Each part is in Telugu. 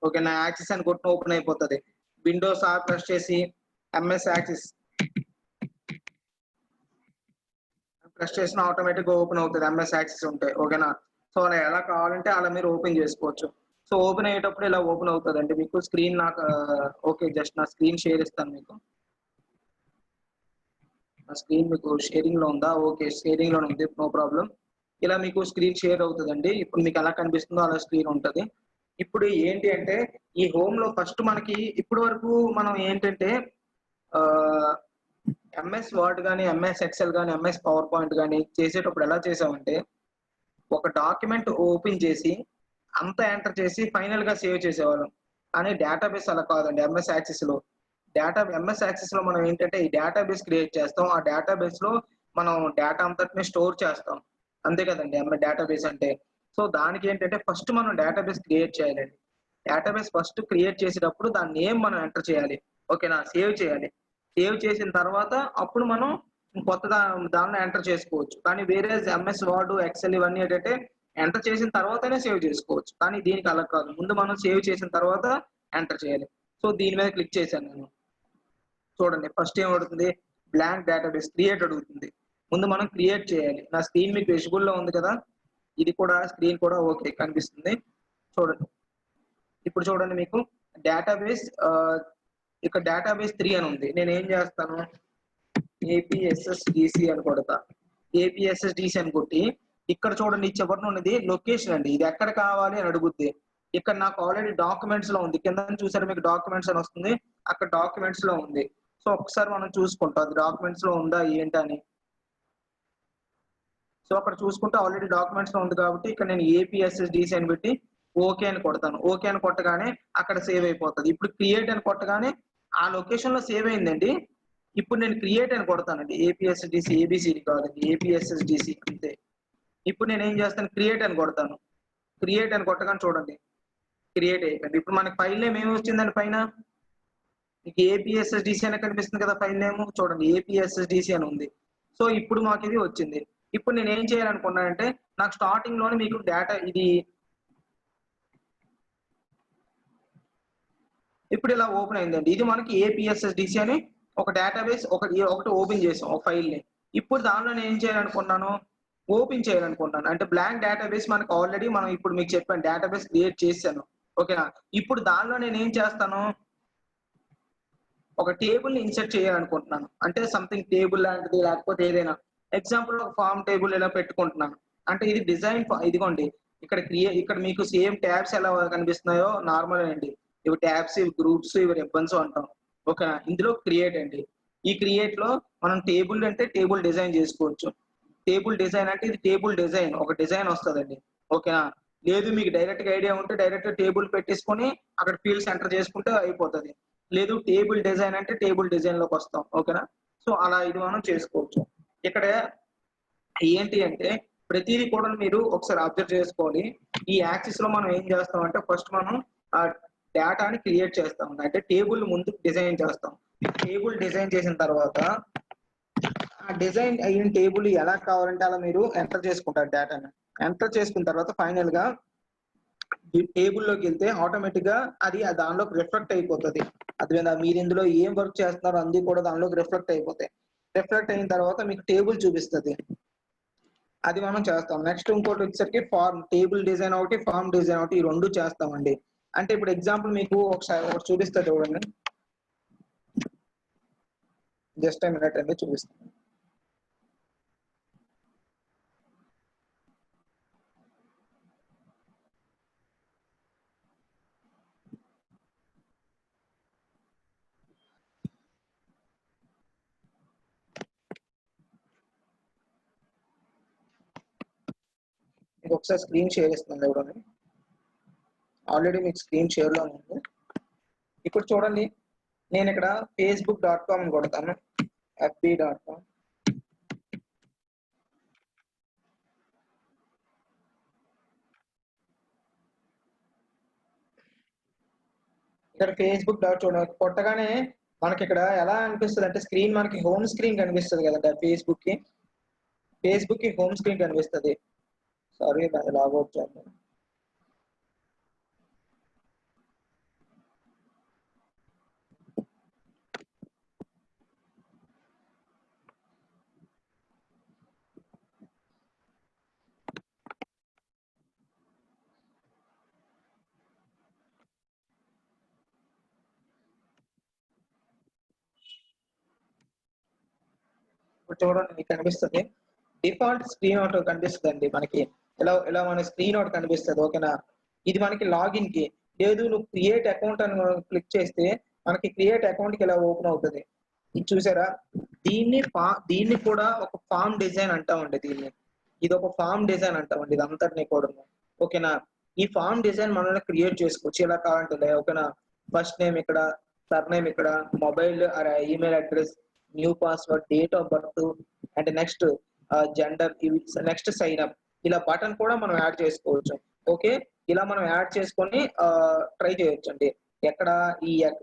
ఓకేనా, యాక్సిస్ అని కొట్టిన ఓపెన్ అయిపోతుంది. విండోస్ ఆర్ ప్రెస్ చేసి ఎంఎస్ యాక్సిస్ ప్రెస్ చేసిన ఆటోమేటిక్ గా ఓపెన్ అవుతుంది ఎంఎస్ యాక్సిస్ ఉంటే. ఓకేనా, సో అలా ఎలా కావాలంటే అలా మీరు ఓపెన్ చేసుకోవచ్చు. సో ఓపెన్ అయ్యేటప్పుడు ఇలా ఓపెన్ అవుతుంది అండి మీకు స్క్రీన్. నాకు ఓకే, జస్ట్ నా స్క్రీన్ షేర్ ఇస్తాను మీకు. నా స్క్రీన్ మీకు షేరింగ్ లో ఉందా? ఓకే, షేరింగ్ లో ఉంది, నో ప్రాబ్లం. ఇలా మీకు స్క్రీన్ షేర్ అవుతుందండి. ఇప్పుడు మీకు ఎలా కనిపిస్తుందో అలా స్క్రీన్ ఉంటుంది. ఇప్పుడు ఏంటి అంటే ఈ హోమ్ లో ఫస్ట్ మనకి ఇప్పటి వరకు మనం ఏంటంటే ఎంఎస్ వర్డ్ కానీ, ఎంఎస్ ఎక్సెల్ కానీ, ఎంఎస్ పవర్ పాయింట్ కానీ చేసేటప్పుడు ఎలా చేసామంటే ఒక డాక్యుమెంట్ ఓపెన్ చేసి అంతా ఎంటర్ చేసి ఫైనల్ గా సేవ్ చేసేవాళ్ళం. కానీ డేటాబేస్ అలా కాదండి. ఎంఎస్ యాక్సిస్ లో మనం ఏంటంటే ఈ డేటాబేస్ క్రియేట్ చేస్తాం. ఆ డేటాబేస్ లో మనం డేటా అంతటిని స్టోర్ చేస్తాం. అంతే కదండి డేటాబేస్ అంటే. సో దానికి ఏంటంటే ఫస్ట్ మనం డేటాబేస్ క్రియేట్ చేయాలండి. డేటాబేస్ ఫస్ట్ క్రియేట్ చేసేటప్పుడు దాని నేమ్ మనం ఎంటర్ చేయాలి. ఓకేనా, సేవ్ చేయాలి. సేవ్ చేసిన తర్వాత అప్పుడు మనం కొత్త దానిలో ఎంటర్ చేసుకోవచ్చు. కానీ వేరే ఎంఎస్ వర్డ్, ఎక్సెల్ ఇవన్నీ ఏంటంటే ఎంటర్ చేసిన తర్వాతనే సేవ్ చేసుకోవచ్చు. కానీ దీనికి అలా కాదు, ముందు మనం సేవ్ చేసిన తర్వాత ఎంటర్ చేయాలి. సో దీని మీద క్లిక్ చేశాను నేను. చూడండి ఫస్ట్ ఏం అడుగుతుంది, బ్లాంక్ డేటాబేస్ క్రియేట్ అడుగుతుంది. ముందు మనం క్రియేట్ చేయాలి. నా స్క్రీన్ మీకు విజిబుల్ లో ఉంది కదా, ఇది కూడా స్క్రీన్ కూడా ఓకే కనిపిస్తుంది. చూడండి ఇప్పుడు చూడండి మీకు డేటాబేస్ ఇక్కడ డేటాబేస్ 3 అని ఉంది. నేను ఏం చేస్తాను, ఏపీఎస్ఎస్డిసి అని కొడతా. ఏపీఎస్ఎస్డిసి అని కొట్టి ఇక్కడ చూడండి చివరిన ఉన్నది లొకేషన్ అండి. ఇది ఎక్కడ కావాలి అని అడుగుద్ది. ఇక్కడ నాకు ఆల్రెడీ డాక్యుమెంట్స్ లో ఉంది. కింద చూసారు మీకు డాక్యుమెంట్స్ అని వస్తుంది, అక్కడ డాక్యుమెంట్స్ లో ఉంది. సో ఒకసారి మనం చూసుకుంటాం అది డాక్యుమెంట్స్ లో ఉందా ఏంటని. సో అక్కడ చూసుకుంటే ఆల్రెడీ డాక్యుమెంట్స్ లో ఉంది కాబట్టి ఇక్కడ నేను ఏపీఎస్ఎస్డిసి అని పెట్టి ఓకే అని కొడతాను. ఓకే అని కొట్టగానే అక్కడ సేవ్ అయిపోతుంది. ఇప్పుడు క్రియేట్ అని కొట్టగానే ఆ లొకేషన్ లో సేవ్ అయిందండి. ఇప్పుడు నేను క్రియేట్ అని కొడతానండి. ఏపీఎస్ఎస్డిసి ఏబిసిడి కాదండి, ఏపీఎస్ఎస్డిసి అంతే. ఇప్పుడు నేను ఏం చేస్తాను, క్రియేట్ అని కొడతాను. క్రియేట్ అని కొట్టగానే చూడండి క్రియేట్ అయిపోయింది. ఇప్పుడు మనకి ఫైల్ నేమ్ ఏమి వచ్చిందండి పైన, మీకు ఏపీఎస్ఎస్డిసి అని కనిపిస్తుంది కదా ఫైల్ నేమ్. చూడండి ఏపీఎస్ఎస్డిసి అని ఉంది. సో ఇప్పుడు మాకు ఇది వచ్చింది. ఇప్పుడు నేను ఏం చేయాలనుకున్నానంటే నాకు స్టార్టింగ్ లోనే మీకు డేటా ఇది ఇప్పుడు ఇలా ఓపెన్ అయిందండి. ఇది మనకి ఏపీఎస్ఎస్డిసి అని ఒక డేటాబేస్ ఒకటి ఓపెన్ చేసాం ఒక ఫైల్ ని. ఇప్పుడు దానిలో నేను ఏం చేయాలనుకున్నాను, ఓపెన్ చేయాలనుకుంటున్నాను. అంటే బ్లాంక్ డేటాబేస్ మనకు ఆల్రెడీ మనం ఇప్పుడు మీకు చెప్పాను డేటాబేస్ క్రియేట్ చేశాను. ఓకేనా, ఇప్పుడు దానిలో నేను ఏం చేస్తాను, ఒక టేబుల్ ని ఇన్సర్ట్ చేయాలనుకుంటున్నాను. అంటే సంథింగ్ టేబుల్ లాంటిది లేకపోతే ఏదైనా ఎగ్జాంపుల్ ఒక ఫామ్ టేబుల్ ఇలా పెట్టుకుంటున్నాను. అంటే ఇది డిజైన్ ఇదిగోండి ఇక్కడ మీకు సేమ్ ట్యాబ్స్ ఎలా కనిపిస్తున్నాయో నార్మల్ అండి. ఇవి ట్యాబ్స్, ఇవి గ్రూప్స్, ఇవి రిబ్బన్స్ అంటాం. ఓకేనా, ఇందులో క్రియేట్ అండి. ఈ క్రియేట్ లో మనం టేబుల్ అంటే టేబుల్ డిజైన్ చేసుకోవచ్చు. టేబుల్ డిజైన్ అంటే ఇది టేబుల్ డిజైన్, ఒక డిజైన్ వస్తుందండి. ఓకేనా, లేదు మీకు డైరెక్ట్ గా ఐడియా ఉంటే డైరెక్ట్ టేబుల్ పెట్టేసుకొని అక్కడ ఫీల్డ్స్ ఎంటర్ చేసుకుంటే అయిపోతుంది. లేదు టేబుల్ డిజైన్ అంటే టేబుల్ డిజైన్ లోకి వస్తాం. ఓకేనా, సో అలా ఇది మనం చేసుకోవచ్చు. ఇక్కడ ఏంటి అంటే ప్రతిదీ కూడా మీరు ఒకసారి అబ్జర్వ్ చేసుకోవాలి. ఈ యాక్సిస్ లో మనం ఏం చేస్తాం అంటే ఫస్ట్ మనం ఆ డేటాని క్రియేట్ చేస్తాం. అంటే టేబుల్ ముందు డిజైన్ చేస్తాం. టేబుల్ డిజైన్ చేసిన తర్వాత ఆ డిజైన్ అయిన టేబుల్ ఎలా కావాలంటే అలా మీరు ఎంటర్ చేసుకుంటారు. డేటాని ఎంటర్ చేసుకున్న తర్వాత ఫైనల్ గా ఈ టేబుల్లోకి వెళ్తే ఆటోమేటిక్ గా అది దానిలోకి రిఫ్లెక్ట్ అయిపోతుంది. అది మీరు ఇందులో ఏం వర్క్ చేస్తున్నారో అన్ని కూడా దానిలోకి రిఫ్లెక్ట్ అయిపోతాయి. రిఫ్లెక్ట్ అయిన తర్వాత మీకు టేబుల్ చూపిస్తుంది. అది మనం చేస్తాం. నెక్స్ట్ ఇంకోటి వచ్చేసరికి ఫార్మ్ టేబుల్ డిజైన్ ఒకటి, ఫార్మ్ డిజైన్ ఒకటి, ఈ రెండు చేస్తామండి. అంటే ఇప్పుడు ఎగ్జాంపుల్ మీకు ఒకటి చూపిస్తా చూడండి. జస్ట్ మినిట్ అండి చూపిస్తాను. మీకు ఒకసారి స్క్రీన్ షేర్ ఇస్తుంది చూడండి. ఆల్రెడీ మీకు స్క్రీన్ షేర్ లో ఉంది. ఇప్పుడు చూడండి నేను ఇక్కడ facebook.com అని కొడతాను. fb.com. ఇక్కడ ఫేస్బుక్ డాట్ చూడండి కొట్టగానే మనకి ఇక్కడ ఎలా అనిపిస్తుంది అంటే స్క్రీన్ మనకి హోమ్ స్క్రీన్ కనిపిస్తుంది కదండి. ఫేస్బుక్ కి హోమ్ స్క్రీన్ కనిపిస్తుంది. సారీ లాగౌట్ చేద్దాం. ఇప్పుడు చూడండి మీకు కనిపిస్తుంది డిఫాల్ట్ స్క్రీన్ ఒకటి కనిపిస్తుంది అండి మనకి. ఇలా మన స్క్రీన్ ఒకటి కనిపిస్తుంది, ఓకేనా. ఇది మనకి లాగిన్ కి. లేదు నువ్వు క్రియేట్ అకౌంట్ అని క్లిక్ చేస్తే మనకి క్రియేట్ అకౌంట్ కి ఇలా ఓపెన్ అవుతుంది. ఇది చూసారా, దీన్ని కూడా ఒక ఫామ్ డిజైన్ అంటామండి. ఇది ఒక ఫామ్ డిజైన్ అంటామండి ఇది అంతటినీ కూడా, ఓకేనా. ఈ ఫామ్ డిజైన్ మనం క్రియేట్ చేసుకోవచ్చు ఇలా కావాలంటే, ఓకేనా. ఫస్ట్ నేమ్ ఇక్కడ, సర్ నేమ్ ఇక్కడ, mobile email address, new password, date of birth and next gender, next sign up. ఇలా బటన్ కూడా మనం యాడ్ చేసుకోవచ్చు. ఓకే, ఇలా మనం యాడ్ చేసుకొని ట్రై చేయొచ్చు అండి. ఎక్కడ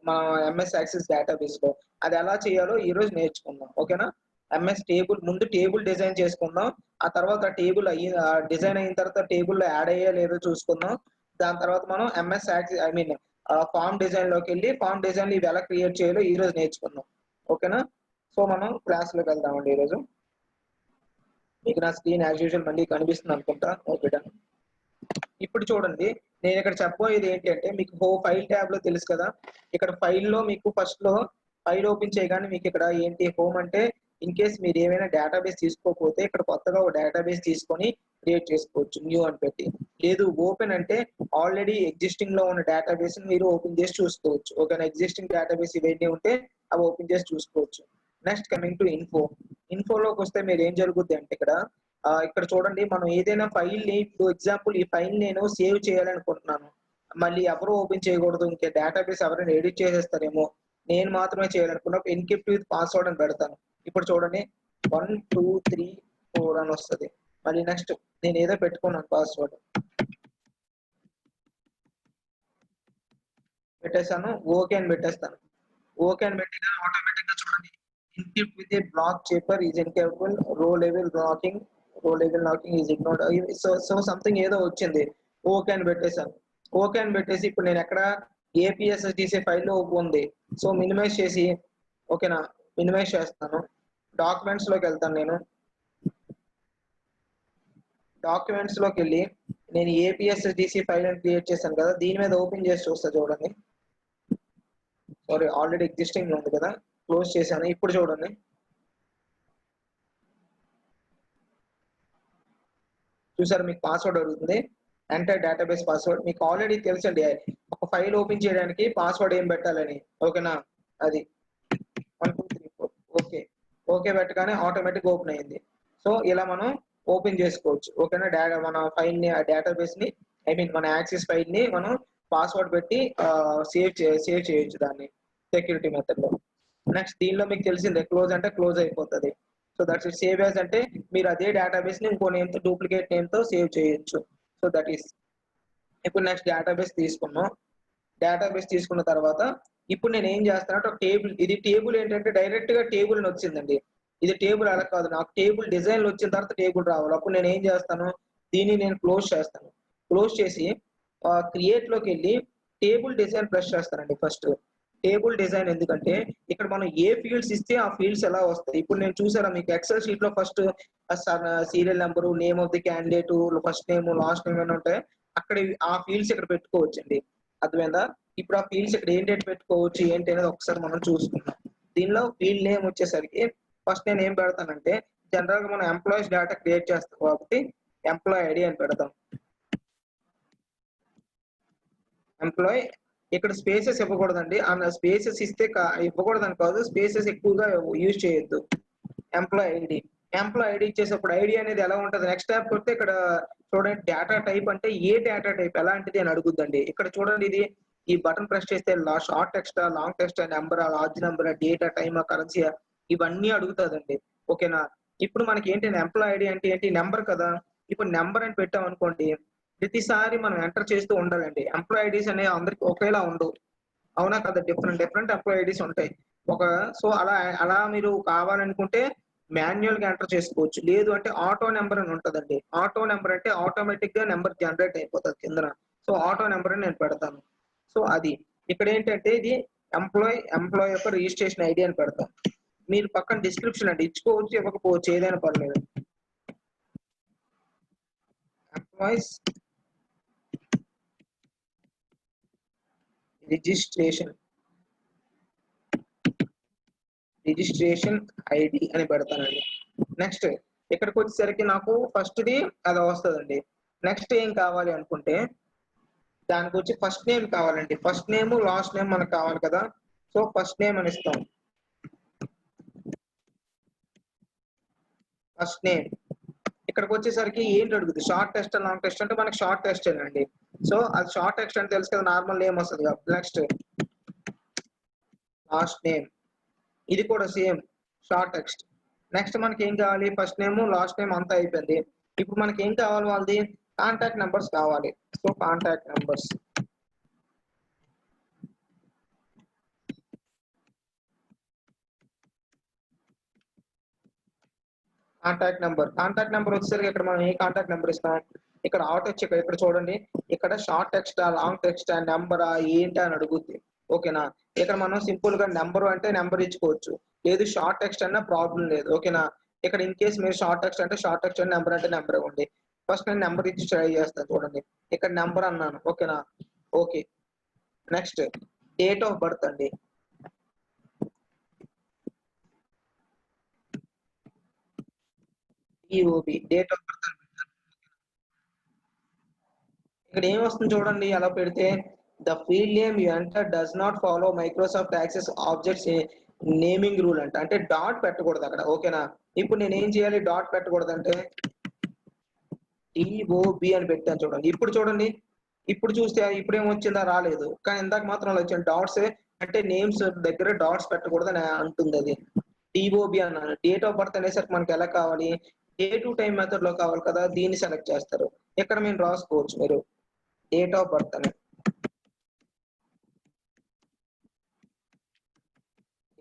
మన ఎంఎస్ యాక్సెస్ డేటాబేస్ లో అది ఎలా చేయాలో ఈ రోజు నేర్చుకుందాం, ఓకేనా. ఎంఎస్ ముందు టేబుల్ డిజైన్ చేసుకుందాం. ఆ తర్వాత టేబుల్ డిజైన్ అయిన తర్వాత టేబుల్ యాడ్ అయ్యా లేదో చూసుకుందాం. దాని తర్వాత మనం ఎంఎస్ యాక్సెస్ ఫామ్ డిజైన్ లోకి వెళ్ళి ఫామ్ డిజైన్ ఇవి ఎలా క్రియేట్ చేయాలో ఈ రోజు నేర్చుకుందాం, ఓకేనా. సో మనం క్లాస్ లోకి వెళ్దామండి ఈరోజు. మీకు నా స్క్రీన్ యాజ్ యూజువల్ మళ్ళీ కనిపిస్తుంది అనుకుంటా, ఓకే డన్. ఇప్పుడు చూడండి, నేను ఇక్కడ చెప్పబోయేది ఏంటంటే, మీకు ఫైల్ ట్యాబ్ లో తెలుసు కదా, ఇక్కడ ఫైల్లో మీకు ఫస్ట్ లో ఫైల్ ఓపెన్ చేయగానే మీకు ఇక్కడ ఏంటి హోమ్ అంటే, ఇన్ కేస్ మీరు ఏమైనా డేటాబేస్ తీసుకోకపోతే ఇక్కడ కొత్తగా ఒక డేటాబేస్ తీసుకొని క్రియేట్ చేసుకోవచ్చు న్యూ అని పెట్టి. లేదు ఓపెన్ అంటే ఆల్రెడీ ఎగ్జిస్టింగ్ లో ఉన్న డేటాబేస్ మీరు ఓపెన్ చేసి చూసుకోవచ్చు, ఓకేనా. ఎగ్జిస్టింగ్ డేటాబేస్ ఇవన్నీ ఉంటే అవి ఓపెన్ చేసి చూసుకోవచ్చు. నెక్స్ట్ కమింగ్ టు ఇన్ఫోలోకి వస్తే మీరు ఏం జరుగుద్ది అంటే ఇక్కడ చూడండి, మనం ఏదైనా ఫైల్ ని, ఇప్పుడు ఎగ్జాంపుల్ ఈ ఫైల్ నేను సేవ్ చేయాలనుకుంటున్నాను, మళ్ళీ ఎవరు ఓపెన్ చేయకూడదు, ఇంకా డేటాబేస్ ఎవరైనా ఎడిట్ చేసేస్తారేమో, నేను మాత్రమే చేయాలనుకున్నప్పుడు ఎన్క్రిప్ట్ విత్ పాస్వర్డ్ అని పెడతాను. ఇప్పుడు చూడండి 1 2 3 4 అని వస్తుంది. మళ్ళీ నెక్స్ట్ నేను ఏదో పెట్టుకున్నాను పాస్వర్డ్ పెట్టేస్తాను, ఓకే అని పెట్టేస్తాను. ఓకే అని పెట్టిన ఆటోమేటిక్ గా చూడండి, encrypt with a block checker is incapable, row level locking is ignored. So something ఏదో వచ్చింది, ఓకే అని పెట్టేశాను. ఓకే అని పెట్టేసి ఇప్పుడు నేను ఎక్కడ ఏపీఎస్ఎస్డిసి ఫైల్లో ఉంది. సో మినిమైజ్ చేసి, ఓకేనా, మినిమైజ్ చేస్తాను. డాక్యుమెంట్స్ లోకి వెళ్తాను. నేను డాక్యుమెంట్స్ లోకి వెళ్ళి నేను ఏపీఎస్ఎస్డిసి ఫైల్ అని క్రియేట్ చేశాను కదా, దీని మీద ఓపెన్ చేసి చూస్తా. చూడండి, సారీ ఆల్రెడీ ఎగ్జిస్టింగ్ ఉంది కదా, క్లోజ్ చేశాను. ఇప్పుడు చూడండి, చూసారు మీకు పాస్వర్డ్ అడుగుతుంది, ఎంటర్ డేటాబేస్ పాస్వర్డ్. మీకు ఆల్రెడీ తెలుసండి ఒక ఫైల్ ఓపెన్ చేయడానికి పాస్వర్డ్ ఏం పెట్టాలని, ఓకేనా. అది 1 2 3 4 ఓకే. ఓకే పెట్టగానే ఆటోమేటిక్ ఓపెన్ అయింది. సో ఇలా మనం ఓపెన్ చేసుకోవచ్చు, ఓకేనా. మన ఫైల్ ని, ఆ డేటాబేస్ ని, మన యాక్సెస్ ఫైల్ ని మనం పాస్వర్డ్ పెట్టి సేవ్ చేయొచ్చు దాన్ని సెక్యూరిటీ మెథడ్ లో. నెక్స్ట్ దీనిలో మీకు తెలిసిందే, క్లోజ్ అంటే క్లోజ్ అయిపోతుంది. So that's it. Save as అంటే మీరు అదే డేటాబేస్ ని ఇంకో నేమ్ తో, డూప్లికేట్ నేమ్ తో సేవ్ చేయొచ్చు. So that is. ఇప్పుడు నెక్స్ట్ డేటాబేస్ తీసుకున్నాం. డేటాబేస్ తీసుకున్న తర్వాత ఇప్పుడు నేను ఏం చేస్తానంటే ఒక టేబుల్, ఇది టేబుల్ ఏంటంటే డైరెక్ట్ గా టేబుల్ అని వచ్చిందండి. ఇది టేబుల్ అలా కాదు, నాకు టేబుల్ డిజైన్ వచ్చిన తర్వాత టేబుల్ రావాలి. అప్పుడు నేను ఏం చేస్తాను, దీన్ని నేను క్లోజ్ చేస్తాను. క్లోజ్ చేసి క్రియేట్ లోకి వెళ్ళి టేబుల్ డిజైన్ ప్రెస్ చేస్తానండి. ఫస్ట్ టేబుల్ డిజైన్ ఎందుకంటే ఇక్కడ మనం ఏ ఫీల్డ్స్ ఇస్తే ఆ ఫీల్డ్స్ ఎలా వస్తాయి. ఇప్పుడు నేను చూసారా మీకు ఎక్సెల్ షీట్ లో first serial number, name of the candidate, first name, last name అని ఉంటాయి. అక్కడ ఆ ఫీల్డ్స్ ఇక్కడ పెట్టుకోవచ్చండి, అర్థమైందా. ఇప్పుడు ఆ ఫీల్డ్స్ ఇక్కడ ఏంటంటే పెట్టుకోవచ్చు ఏంటి అనేది ఒకసారి మనం చూసుకుందాం. దీనిలో ఫీల్డ్ నేమ్ వచ్చేసరికి ఫస్ట్ నేను ఏం పెడతానంటే, జనరల్ గా మనం ఎంప్లాయీస్ డేటా క్రియేట్ చేస్తాం కాబట్టి ఎంప్లాయీ ఐడి అని పెడతాం. ఎంప్లాయీ ఇక్కడ స్పేసెస్ ఇవ్వకూడదండి. అన్న స్పేసెస్ ఇస్తే ఇవ్వకూడదని కాదు, స్పేసెస్ ఎక్కువగా యూజ్ చేయొద్దు. ఎంప్లాయీ ఐడి ఇచ్చేటప్పుడు ఐడి అనేది ఎలా ఉంటుంది, నెక్స్ట్ ట్యాబ్ కొడితే ఇక్కడ చూడండి డేటా టైప్ అంటే ఏ డేటా టైప్ ఎలాంటిది అని అడుగుద్దండి. ఇక్కడ చూడండి, ఇది ఈ బటన్ ప్రెస్ చేస్తే short text, long text, number, large number, data, time, currency ఇవన్నీ అడుగుతుందండి, ఓకేనా. ఇప్పుడు మనకి ఏంటి ఎంప్లాయీ ఐడి అంటే ఏంటి, నెంబర్ కదా. ఇప్పుడు నెంబర్ అని పెట్టాం అనుకోండి, ప్రతిసారి మనం ఎంటర్ చేస్తూ ఉండాలండి. ఎంప్లాయీ ఐడీస్ అనేవి అందరికి ఒకేలా ఉండవు, అవునా కదా. డిఫరెంట్ ఎంప్లాయీ ఐడీస్ ఉంటాయి. సో అలా మీరు కావాలనుకుంటే మాన్యువల్ గా ఎంటర్ చేసుకోవచ్చు. లేదు అంటే ఆటో నెంబర్ అని ఉంటుందండి. ఆటో నెంబర్ అంటే ఆటోమేటిక్ గా నెంబర్ జనరేట్ అయిపోతుంది కిందన. సో ఆటో నెంబర్ అని నేను పెడతాను. సో అది ఇక్కడ ఏంటంటే ఇది ఎంప్లాయీ యొక్క రిజిస్ట్రేషన్ ఐడి అని పెడతాం. మీరు పక్కన డిస్క్రిప్షన్ అంటే ఇచ్చుకోవచ్చు, ఇవ్వకపోవచ్చు, ఏదైనా పర్లేదు. ఎంప్లాయీస్ రిజిస్ట్రేషన్ ఐడి అని పెడతానండి. నెక్స్ట్ ఇక్కడికి వచ్చేసరికి నాకు ఫస్ట్ది అది వస్తుందండి. నెక్స్ట్ ఏం కావాలి అనుకుంటే దానికి వచ్చి ఫస్ట్ నేమ్ కావాలండి. ఫస్ట్ నేమ్ లాస్ట్ నేమ్ మనకు కావాలి కదా. సో ఫస్ట్ నేమ్ అని ఇస్తాం. ఫస్ట్ నేమ్ ఇక్కడికి వచ్చేసరికి ఏంటి అడుగుతుంది, షార్ట్ టెస్ట్ లాంగ్ టెస్ట్ అంటే మనకి షార్ట్ టెస్ట్ అండి. సో అది షార్ట్ టెక్స్ట్ అని తెలుసు కదా, నార్మల్ నేమ్ వస్తుంది కదా. నెక్స్ట్ లాస్ట్ నేమ్, ఇది కూడా సేమ్ షార్ట్ టెక్స్ట్. నెక్స్ట్ మనకి ఏం కావాలి, ఫస్ట్ నేమ్ లాస్ట్ నేమ్ అంతా అయిపోయింది. ఇప్పుడు మనకి ఏం కావాలి, వాళ్ళది కాంటాక్ట్ నెంబర్స్ కావాలి. So contact numbers, contact number వచ్చేసరికి ఇక్కడ మనం ఏ కాంటాక్ట్ నెంబర్ ఇస్తాం, ఇక్కడ ఆటో వచ్చి ఇక్కడ చూడండి, ఇక్కడ షార్ట్ టెక్స్ట్ లాంగ్ టెక్స్ట్ నెంబరా ఏంటి అని అడుగుద్ది. ఓకేనా, ఇక్కడ మనం సింపుల్ గా నెంబర్ అంటే నెంబర్ ఇచ్చుకోవచ్చు, లేదు షార్ట్ టెక్స్ట్ అన్నా ప్రాబ్లం లేదు. ఓకేనా, ఇక్కడ ఇన్ కేస్ మీరు షార్ట్ టెక్స్ట్ అంటే షార్ట్ టెక్స్ట్ అని, నెంబర్ అంటే నెంబర్ ఇవ్వండి. ఫస్ట్ నేను నెంబర్ ఇచ్చి ట్రై చేస్తాను చూడండి, ఇక్కడ నెంబర్ అన్నాను. ఓకేనా, okay. Next date of birth అండి, ఈఓబి డేట్ ఆఫ్ బర్త్. ఇక్కడ ఏం వస్తుంది చూడండి, అలా పెడితే the field name you enter does not follow Microsoft access objects naming rule అంటే డాట్ పెట్టకూడదు అక్కడ. ఓకేనా, ఇప్పుడు నేను ఏం చేయాలి, డాట్ పెట్టకూడదు అంటే టిఓబి అని పెట్టాను చూడండి. ఇప్పుడు చూడండి, ఇప్పుడు చూస్తే ఇప్పుడు ఏమొచ్చిందా, రాలేదు. కానీ ఇందాక మాత్రం అలా వచ్చింది డాట్స్, అంటే నేమ్స్ దగ్గర డాట్స్ పెట్టకూడదు అని అంటుంది అది. టిఓబి అన్నాను. డేట్ ఆఫ్ బర్త్ అనేసరికి మనకి ఎలా కావాలి, డే టు టైం మెథడ్ లో కావాలి కదా, దీన్ని సెలెక్ట్ చేస్తారు. ఇక్కడ మేము రాసుకోవచ్చు, మీరు డేట్ ఆఫ్ బర్త్ అని,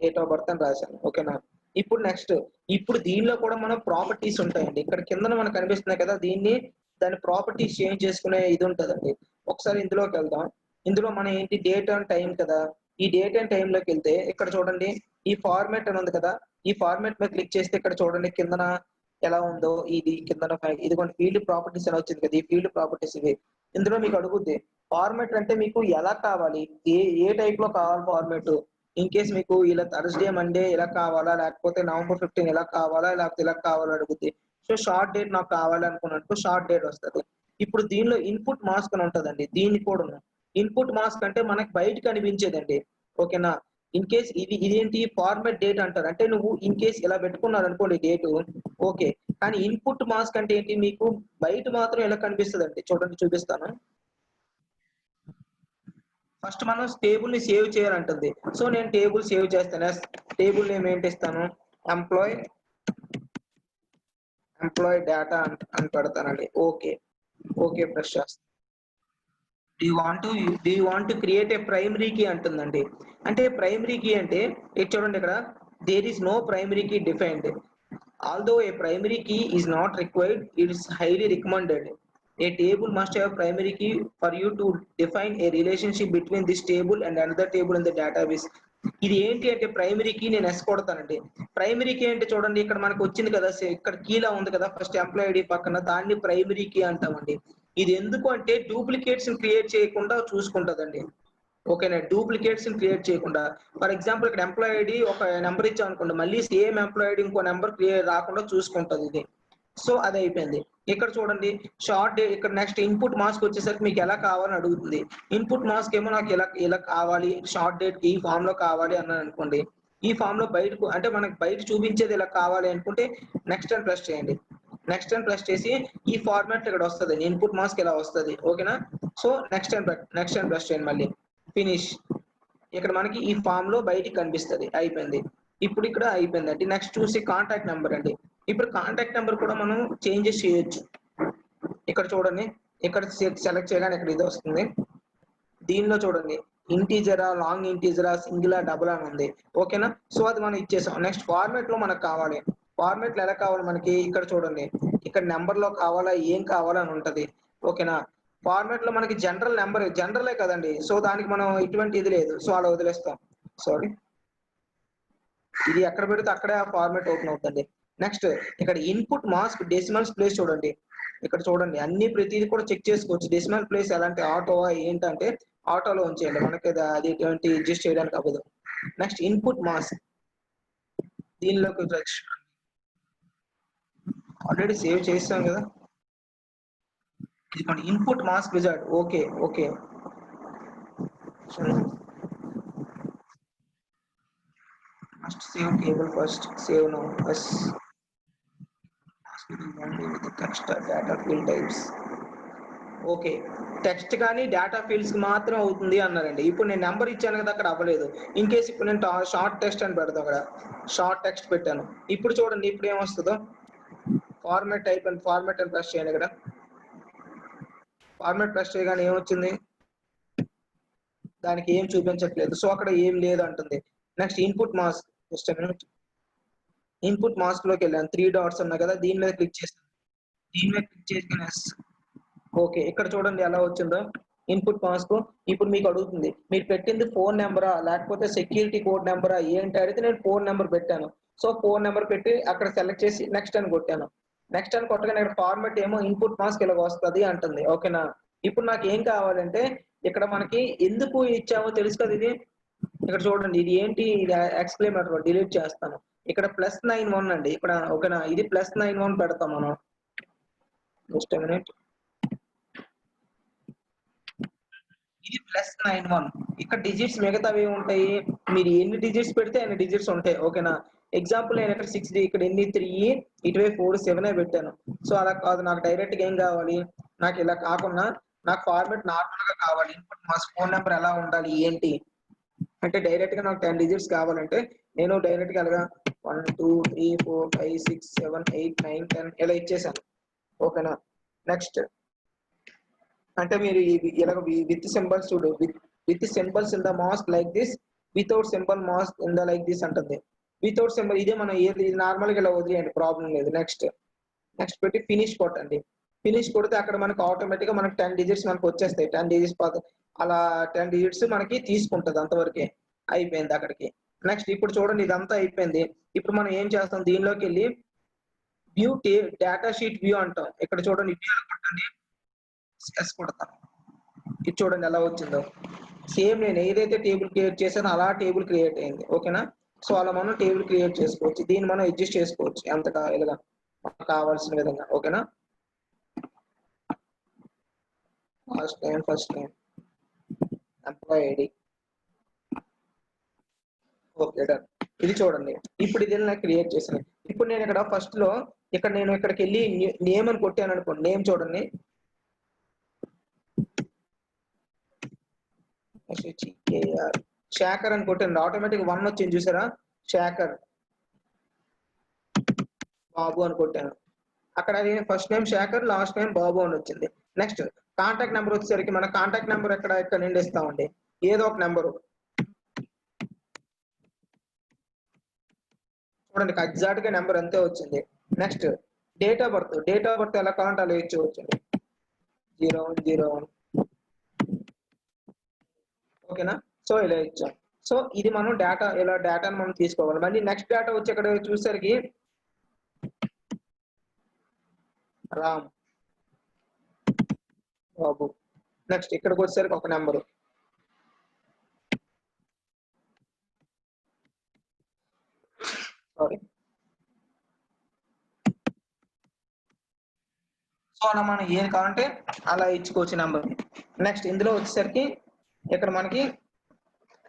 డేట్ ఆఫ్ బర్త్ అని రాశాను. ఓకేనా, ఇప్పుడు నెక్స్ట్, ఇప్పుడు దీనిలో కూడా మనం ప్రాపర్టీస్ ఉంటాయండి. ఇక్కడ కింద మనకు కనిపిస్తున్నాయి కదా, దీన్ని దాని ప్రాపర్టీస్ చేంజ్ చేసుకునే ఇది ఉంటుందండి. ఒకసారి ఇందులోకి వెళ్దాం. ఇందులో మనం ఏంటి, డేట్ అండ్ టైం కదా. ఈ డేట్ అండ్ టైం లోకి వెళ్తే ఇక్కడ చూడండి, ఈ ఫార్మాట్ అని ఉంది కదా, ఈ ఫార్మాట్ మీద క్లిక్ చేస్తే ఇక్కడ చూడండి కిందన ఎలా ఉందో, ఇది కిందన ఇదిగోండి ఫీల్డ్ ప్రాపర్టీస్ అని వచ్చింది కదా, ఈ ఫీల్డ్ ప్రాపర్టీస్ ఇవి. ఇందులో మీకు అడుగుద్ది ఫార్మాట్ అంటే మీకు ఎలా కావాలి, ఏ టైప్ లో కావాలి ఫార్మాట్. ఇన్ కేస్ మీకు ఇలా థర్స్డే మండే ఇలా కావాలా, లేకపోతే నవంబర్ 15 ఇలా కావాలా, లేకపోతే ఇలా కావాలా అడుగుద్ది. సో షార్ట్ డేట్ నాకు కావాలి అనుకున్నట్టు షార్ట్ డేట్ వస్తుంది. ఇప్పుడు దీనిలో ఇన్పుట్ మాస్క్ అని ఉంటుందండి, దీన్ని కూడా ఇన్పుట్ మాస్క్ అంటే మనకి బయట కనిపించేదండి. ఓకేనా, ఇన్ కేస్ ఇదేంటి ఫార్మాట్ డేట్ అంటారు, అంటే నువ్వు ఇన్ కేస్ ఇలా పెట్టుకున్నారు అనుకోండి డేటు, ఓకే. కానీ ఇన్పుట్ మాస్క్ అంటే ఏంటి, మీకు బయట మాత్రం ఎలా కనిపిస్తుంది అంటే చూడండి, చూపిస్తాను. ఫస్ట్ మనం టేబుల్ ని సేవ్ చేయాలంటుంది. సో నేను టేబుల్ సేవ్ చేస్తాను. టేబుల్ నేమ్ ఏంటి ఇస్తాను, ఎంప్లాయ్ డేటా అని పెడతానండి. ఓకే, ఓకే ప్రెస్ చేస్తాను. Do you want to create a primary key అంటుందండి. అంటే ప్రైమరీ కీ అంటే ఇది చూడండి, ఇక్కడ there is no primary key defined. Although a primary key is not required, it is highly recommended. A table must have primary key for you to define a relationship between this table and another table in the database. ఇది ఏంటి అంటే ప్రైమరీ కీ, నేను ఎస్ కొడతానండి. ప్రైమరీ కీ అంటే చూడండి, ఇక్కడ మనకు వచ్చింది కదా, ఇక్కడ కీలా ఉంది కదా ఫస్ట్ ఎంప్లాయ్ ఐడి పక్కన, దాన్ని ప్రైమరీ కీ అంటామండి. ఇది ఎందుకు అంటే డూప్లికేట్స్ క్రియేట్ చేయకుండా చూసుకుంటదండి. ఓకేనా, డూప్లికేట్స్ క్రియేట్ చేయకుండా. ఫర్ ఎగ్జాంపుల్ ఇక్కడ ఎంప్లాయ్ ఐడి ఒక నెంబర్ ఇచ్చాం అనుకోండి, మళ్ళీ సేమ్ ఎంప్లాయ్ ఐడి ఇంకో నెంబర్ రాకుండా చూసుకుంటది ఇది. సో అది అయిపోయింది. ఇక్కడ చూడండి షార్ట్ డే, ఇక్కడ నెక్స్ట్ ఇన్పుట్ మాస్క్ వచ్చేసరికి మీకు ఎలా కావాలని అడుగుతుంది. ఇన్పుట్ మాస్క్ ఏమో నాకు ఇలా కావాలి, షార్ట్ డేట్ ఈ ఫామ్ లో కావాలి అన్నాను అనుకోండి, ఈ ఫామ్ లో బయటకు అంటే మనకి బయట చూపించేది ఇలా కావాలి అనుకుంటే నెక్స్ట్ అని ప్రెస్ చేయండి. నెక్స్ట్ అని ప్రెస్ చేసి ఈ ఫార్మాట్ ఇక్కడ వస్తుంది, ఇన్పుట్ మాస్క్ ఇలా వస్తుంది. ఓకేనా, సో నెక్స్ట్ అని ప్రెస్ చేయండి, మళ్ళీ ఫినిష్. ఇక్కడ మనకి ఈ ఫామ్ లో బయటికి కనిపిస్తుంది. అయిపోయింది. ఇప్పుడు ఇక్కడ అయిపోయిందండి. నెక్స్ట్ చూసి కాంటాక్ట్ నెంబర్ అండి. ఇప్పుడు కాంటాక్ట్ నెంబర్ కూడా మనం చేంజెస్ చేయొచ్చు. ఇక్కడ చూడండి, ఇక్కడ సెలెక్ట్ చేయగానే ఇక్కడ ఇది వస్తుంది. దీనిలో చూడండి ఇంటీజరా, లాంగ్ ఇంటీజరా, సింగిల్ డబుల్ అని ఉంది. ఓకేనా, సో అది మనం ఇచ్చేసాం. నెక్స్ట్ ఫార్మాట్ లో మనకు కావాలి. ఫార్మాట్ లో ఎలా కావాలి మనకి, ఇక్కడ చూడండి, ఇక్కడ నెంబర్ లో కావాలా, ఏం కావాలా అని ఉంటది. ఓకేనా, ఫార్మాట్ లో మనకి జనరలే కదండి, సో దానికి మనం ఇటువంటి ఇది లేదు, సో అలా వదిలేస్తాం. సారీ, ఇది ఎక్కడ పెడితే అక్కడే ఆ ఫార్మాట్ ఓపెన్ అవుతుంది. నెక్స్ట్ ఇక్కడ ఇన్పుట్ మాస్క్ డెసిమల్స్ ప్లేస్ చూడండి, ఇక్కడ చూడండి అన్ని ప్రతిదీ కూడా చెక్ చేసుకోవచ్చు. డెసిమల్ ప్లేస్ ఎలాంటి ఆటో ఏంటంటే ఆటోలో ఉంచేయండి, మనకి అది ఎటువంటి అడ్జస్ట్ చేయడానికి అవ్వదు. నెక్స్ట్ ఇన్పుట్ మాస్క్, దీనిలోకి ఆల్రెడీ సేవ్ చేసాం కదా. ఇదిగోండి input mask wizard. Okay okay must save table first. Save now. Yes. only with the text data field types. Okay, text కానీ డేటా ఫీల్డ్స్ కి మాత్రం అవుతుంది అన్నారండి. ఇప్పుడు నేను నెంబర్ ఇచ్చాను కదా, అక్కడ అవ్వలేదు. ఇన్ కేసు ఇప్పుడు నేను షార్ట్ టెక్స్ట్ అని పెడతాను, అక్కడ షార్ట్ టెక్స్ట్ పెట్టాను. ఇప్పుడు చూడండి ఇప్పుడు ఏమొస్తుందో. ఫార్మాట్ టైప్ అండ్ ఫార్మాట్ అని ప్రెస్ చేయండి. ఇక్కడ ఫార్మాట్ ప్రెస్ చేయగానే ఏమొచ్చింది, దానికి ఏం చూపించట్లేదు. సో అక్కడ ఏం లేదు అంటుంది. Next input mask. Just minute. Input mask లోకి వెళ్ళాను, 3 డాట్స్ ఉన్నాయి కదా, దీని మీద క్లిక్ చేశాను. దీని మీద క్లిక్ చేసుకుని ఓకే, ఇక్కడ చూడండి ఎలా వచ్చిందో ఇన్పుట్ మాస్క్. ఇప్పుడు మీకు అడుగుతుంది మీరు పెట్టింది ఫోన్ నెంబరా లేకపోతే సెక్యూరిటీ కోడ్ నెంబరా ఏంటి అడిగితే నేను ఫోన్ నెంబర్ పెట్టాను. సో ఫోన్ నెంబర్ పెట్టి అక్కడ సెలెక్ట్ చేసి నెక్స్ట్ అని కొట్టాను. నెక్స్ట్ అని కొట్టగానే ఇక్కడ ఫార్మాట్ ఏమో ఇన్పుట్ మాస్క్ ఇలా వస్తుంది అంటుంది. ఓకేనా. ఇప్పుడు నాకు ఏం కావాలంటే ఇక్కడ మనకి ఎందుకు ఇచ్చామో తెలుసు కదా. ఇది ఇక్కడ చూడండి, ఇది ఏంటి, ఇది ఎక్స్క్లమేటర్. డిలీట్ చేస్తాను. ఇక్కడ +91 అండి ఇక్కడ. ఓకేనా, ఇది +91 పెడతాం మనం. Just minute. ఇది +91. ఇక్కడ డిజిట్స్ మిగతావి ఉంటాయి, మీరు ఎన్ని డిజిట్స్ పెడితే అన్ని డిజిట్స్ ఉంటాయి. ఓకేనా. ఎగ్జాంపుల్ నేను ఇక్కడ 6 ఇక్కడ ఎన్ని 3 ఇటువైపు 4 7 పెట్టాను. సో అలా కాదు, నాకు డైరెక్ట్ గా ఏం కావాలి, నాకు ఇలా కాకుండా నాకు ఫార్మాట్ నార్మల్ గా కావాలి. ఇన్పుట్ మా ఫోన్ నెంబర్ ఎలా ఉండాలి ఏంటి అంటే డైరెక్ట్ గా నాకు 10 డిజిట్స్ కావాలంటే నేను డైరెక్ట్ గా అలాగా 1 2 3 4 5 6 7 8 9 10 ఇలా ఇచ్చేసాను. ఓకేనా. నెక్స్ట్ అంటే మీరు ఇలాగ విత్ సింబల్స్ చూడు, with symbols in the mask like this, without symbol mask in the like this అంటుంది. వితౌట్ సింబల్ ఇదే మనం ఏది నార్మల్ గా ఇలా వదిలేయండి, ప్రాబ్లం లేదు. నెక్స్ట్ పెట్టి ఫినిష్ కొట్టండి. ఫినిష్ కొడితే అక్కడ మనకు ఆటోమేటిక్ గా మనకు 10 డిజిట్స్ మనకు వచ్చేస్తాయి. 10 డిజిట్స్ అలా 10 డిజిట్స్ మనకి తీసుకుంటది. అంతవరకే అయిపోయింది అక్కడికి. నెక్స్ట్ ఇప్పుడు చూడండి ఇదంతా అయిపోయింది. ఇప్పుడు మనం ఏం చేస్తాం, దీనిలోకి వెళ్ళి వ్యూ డేటా షీట్ వ్యూ అంటాం. ఇక్కడ చూడండి వ్యూ కొట్టండి, ఎస్ కొడతాను. ఇది చూడండి ఎలా వచ్చిందో. సేమ్ నేను ఏదైతే టేబుల్ క్రియేట్ చేశానో అలా టేబుల్ క్రియేట్ అయింది. ఓకేనా. సో అలా మనం టేబుల్ క్రియేట్ చేసుకోవచ్చు. దీన్ని మనం అడ్జస్ట్ చేసుకోవచ్చు ఎంత ఇలాగా మనకు కావాల్సిన విధంగా. ఓకేనా. First name employee ID. Okay done. ఇది చూడండి ఇప్పుడు ఇది నేను క్రియేట్ చేశాను. ఇప్పుడు నేను ఇక్కడ ఫస్ట్ లో ఇక్కడ నేను ఇక్కడికి వెళ్ళి నేమ్ అని కొట్టాను అనుకోండి. నేమ్ చూడండి, శేఖర్ అని కొట్టాను. ఆటోమేటిక్ 1 వచ్చింది చూసారా. శేఖర్ బాబు అని కొట్టాను. అక్కడ first name Shekhar, last name Babu అని వచ్చింది. నెక్స్ట్ కాంటాక్ట్ నెంబర్ వచ్చేసరికి మన కాంటాక్ట్ నెంబర్ ఇక్కడ నుండి ఇస్తామండి, ఏదో ఒక నెంబరు. చూడండి ఎగ్జాక్ట్ గా నెంబర్ అంతే వచ్చింది. నెక్స్ట్ డేట్ ఆఫ్ బర్త్ ఎలా కావాలంటే అలా ఇచ్చుకోవచ్చు. 0101. ఓకేనా. సో ఇలా ఇచ్చాం. సో ఇది మనం డేటా ఇలా డేటాను మనం తీసుకోవాలి. మళ్ళీ నెక్స్ట్ డేటా వచ్చి ఇక్కడ చూసేసరికి రామ్ బాబు. నెక్స్ట్ ఇక్కడికి వచ్చేసరికి ఒక నెంబరు. సారీ. సో అలా మనం ఏది కావాలంటే అలా ఇచ్చుకోవచ్చు నెంబర్. నెక్స్ట్ ఇందులో వచ్చేసరికి ఇక్కడ మనకి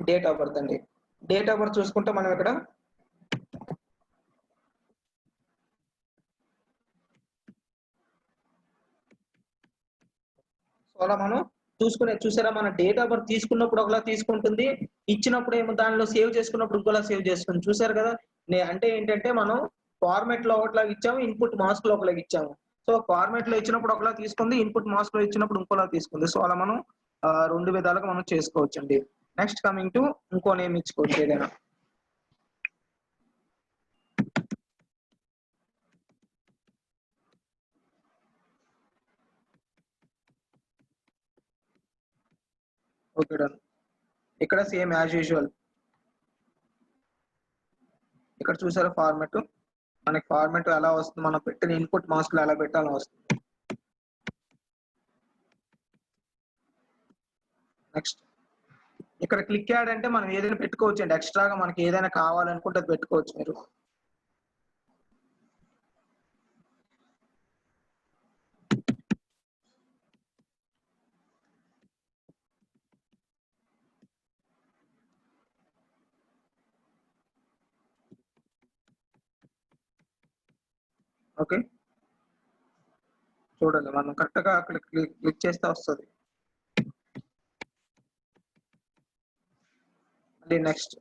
డేట్ ఆఫ్ బర్త్ అండి. డేట్ ఆఫ్ బర్త్ చూసుకుంటే మనం ఇక్కడ సో అలా మనం చూసారా, మన డేట్ ఆఫ్ బర్త్ తీసుకున్నప్పుడు ఒకలా తీసుకుంటుంది, ఇచ్చినప్పుడు ఏమో దానిలో సేవ్ చేసుకున్నప్పుడు ఇంకోలా సేవ్ చేసుకుంటుంది. చూసారు కదా. అంటే ఏంటంటే మనం ఫార్మాట్ లో ఒకలాగా ఇచ్చాము, ఇన్పుట్ మాస్క్ లో ఒకలాగా ఇచ్చాము. సో ఫార్మాట్ లో ఇచ్చినప్పుడు ఒకలా తీసుకుంది, ఇన్పుట్ మాస్క్ లో ఇచ్చినప్పుడు ఇంకోలా తీసుకుంది. సో అలా మనం 2 విధాలుగా మనం చేసుకోవచ్చు అండి. నెక్స్ట్ కమింగ్ టు ఇంకో నేమ్ ఇచ్చుకోవచ్చు ఏదైనా. Okay done. ఇక్కడ సేమ్ యాజ్ యూజువల్. ఇక్కడ చూసారా ఫార్మాట్, మనకి ఫార్మాట్ ఎలా వస్తుంది, మనం పెట్టిన ఇన్పుట్ మాస్క్ లో ఎలా పెట్టాలో వస్తుంది. నెక్స్ట్ ఇక్కడ క్లిక్ యాడ్ అంటే మనం ఏదైనా పెట్టుకోవచ్చు అండి. ఎక్స్ట్రాగా మనకి ఏదైనా కావాలనుకుంటే అది పెట్టుకోవచ్చు మీరు. ఓకే, చూడండి మనం కరెక్ట్ గా అక్కడ క్లిక్ చేస్తే వస్తుంది. మళ్ళీ నెక్స్ట్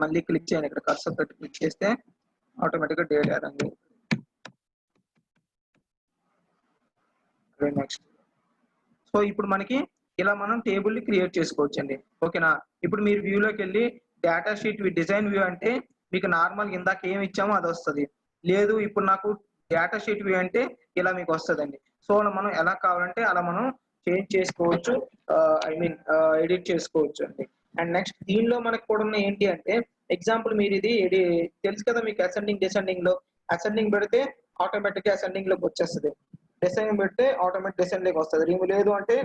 మళ్ళీ క్లిక్ చేయండి, ఇక్కడ కర్సర్ పెట్టి క్లిక్ చేస్తే ఆటోమేటిక్గా డేట్ అరేంజ్. నెక్స్ట్, సో ఇప్పుడు మనకి ఇలా మనం టేబుల్ ని క్రియేట్ చేసుకోవచ్చు అండి. ఓకేనా, ఇప్పుడు మీరు వ్యూలోకి వెళ్ళి డేటా షీట్ డిజైన్ వ్యూ అంటే మీకు నార్మల్ ఇందాక ఏమి ఇచ్చామో అది వస్తుంది. లేదు ఇప్పుడు నాకు డేటా షీట్ వ్యూ అంటే ఇలా మీకు వస్తుందండి. సో మనం ఎలా కావాలంటే అలా మనం చేంజ్ చేసుకోవచ్చు, ఐ మీన్ ఎడిట్ చేసుకోవచ్చు అండి. అండ్ నెక్స్ట్ దీనిలో మనకు కూడా ఉన్న ఏంటి అంటే ఎగ్జాంపుల్ మీరు ఇది తెలుసు కదా మీకు, అసెండింగ్ డిసెండింగ్ లో అసెండింగ్ పెడితే ఆటోమేటిక్ గా అసెండింగ్ లోకి వచ్చేస్తుంది, డిసెండింగ్ పెడితే ఆటోమేటిక్ డిసెండింగ్ లోకి వస్తుంది. లేదు అంటే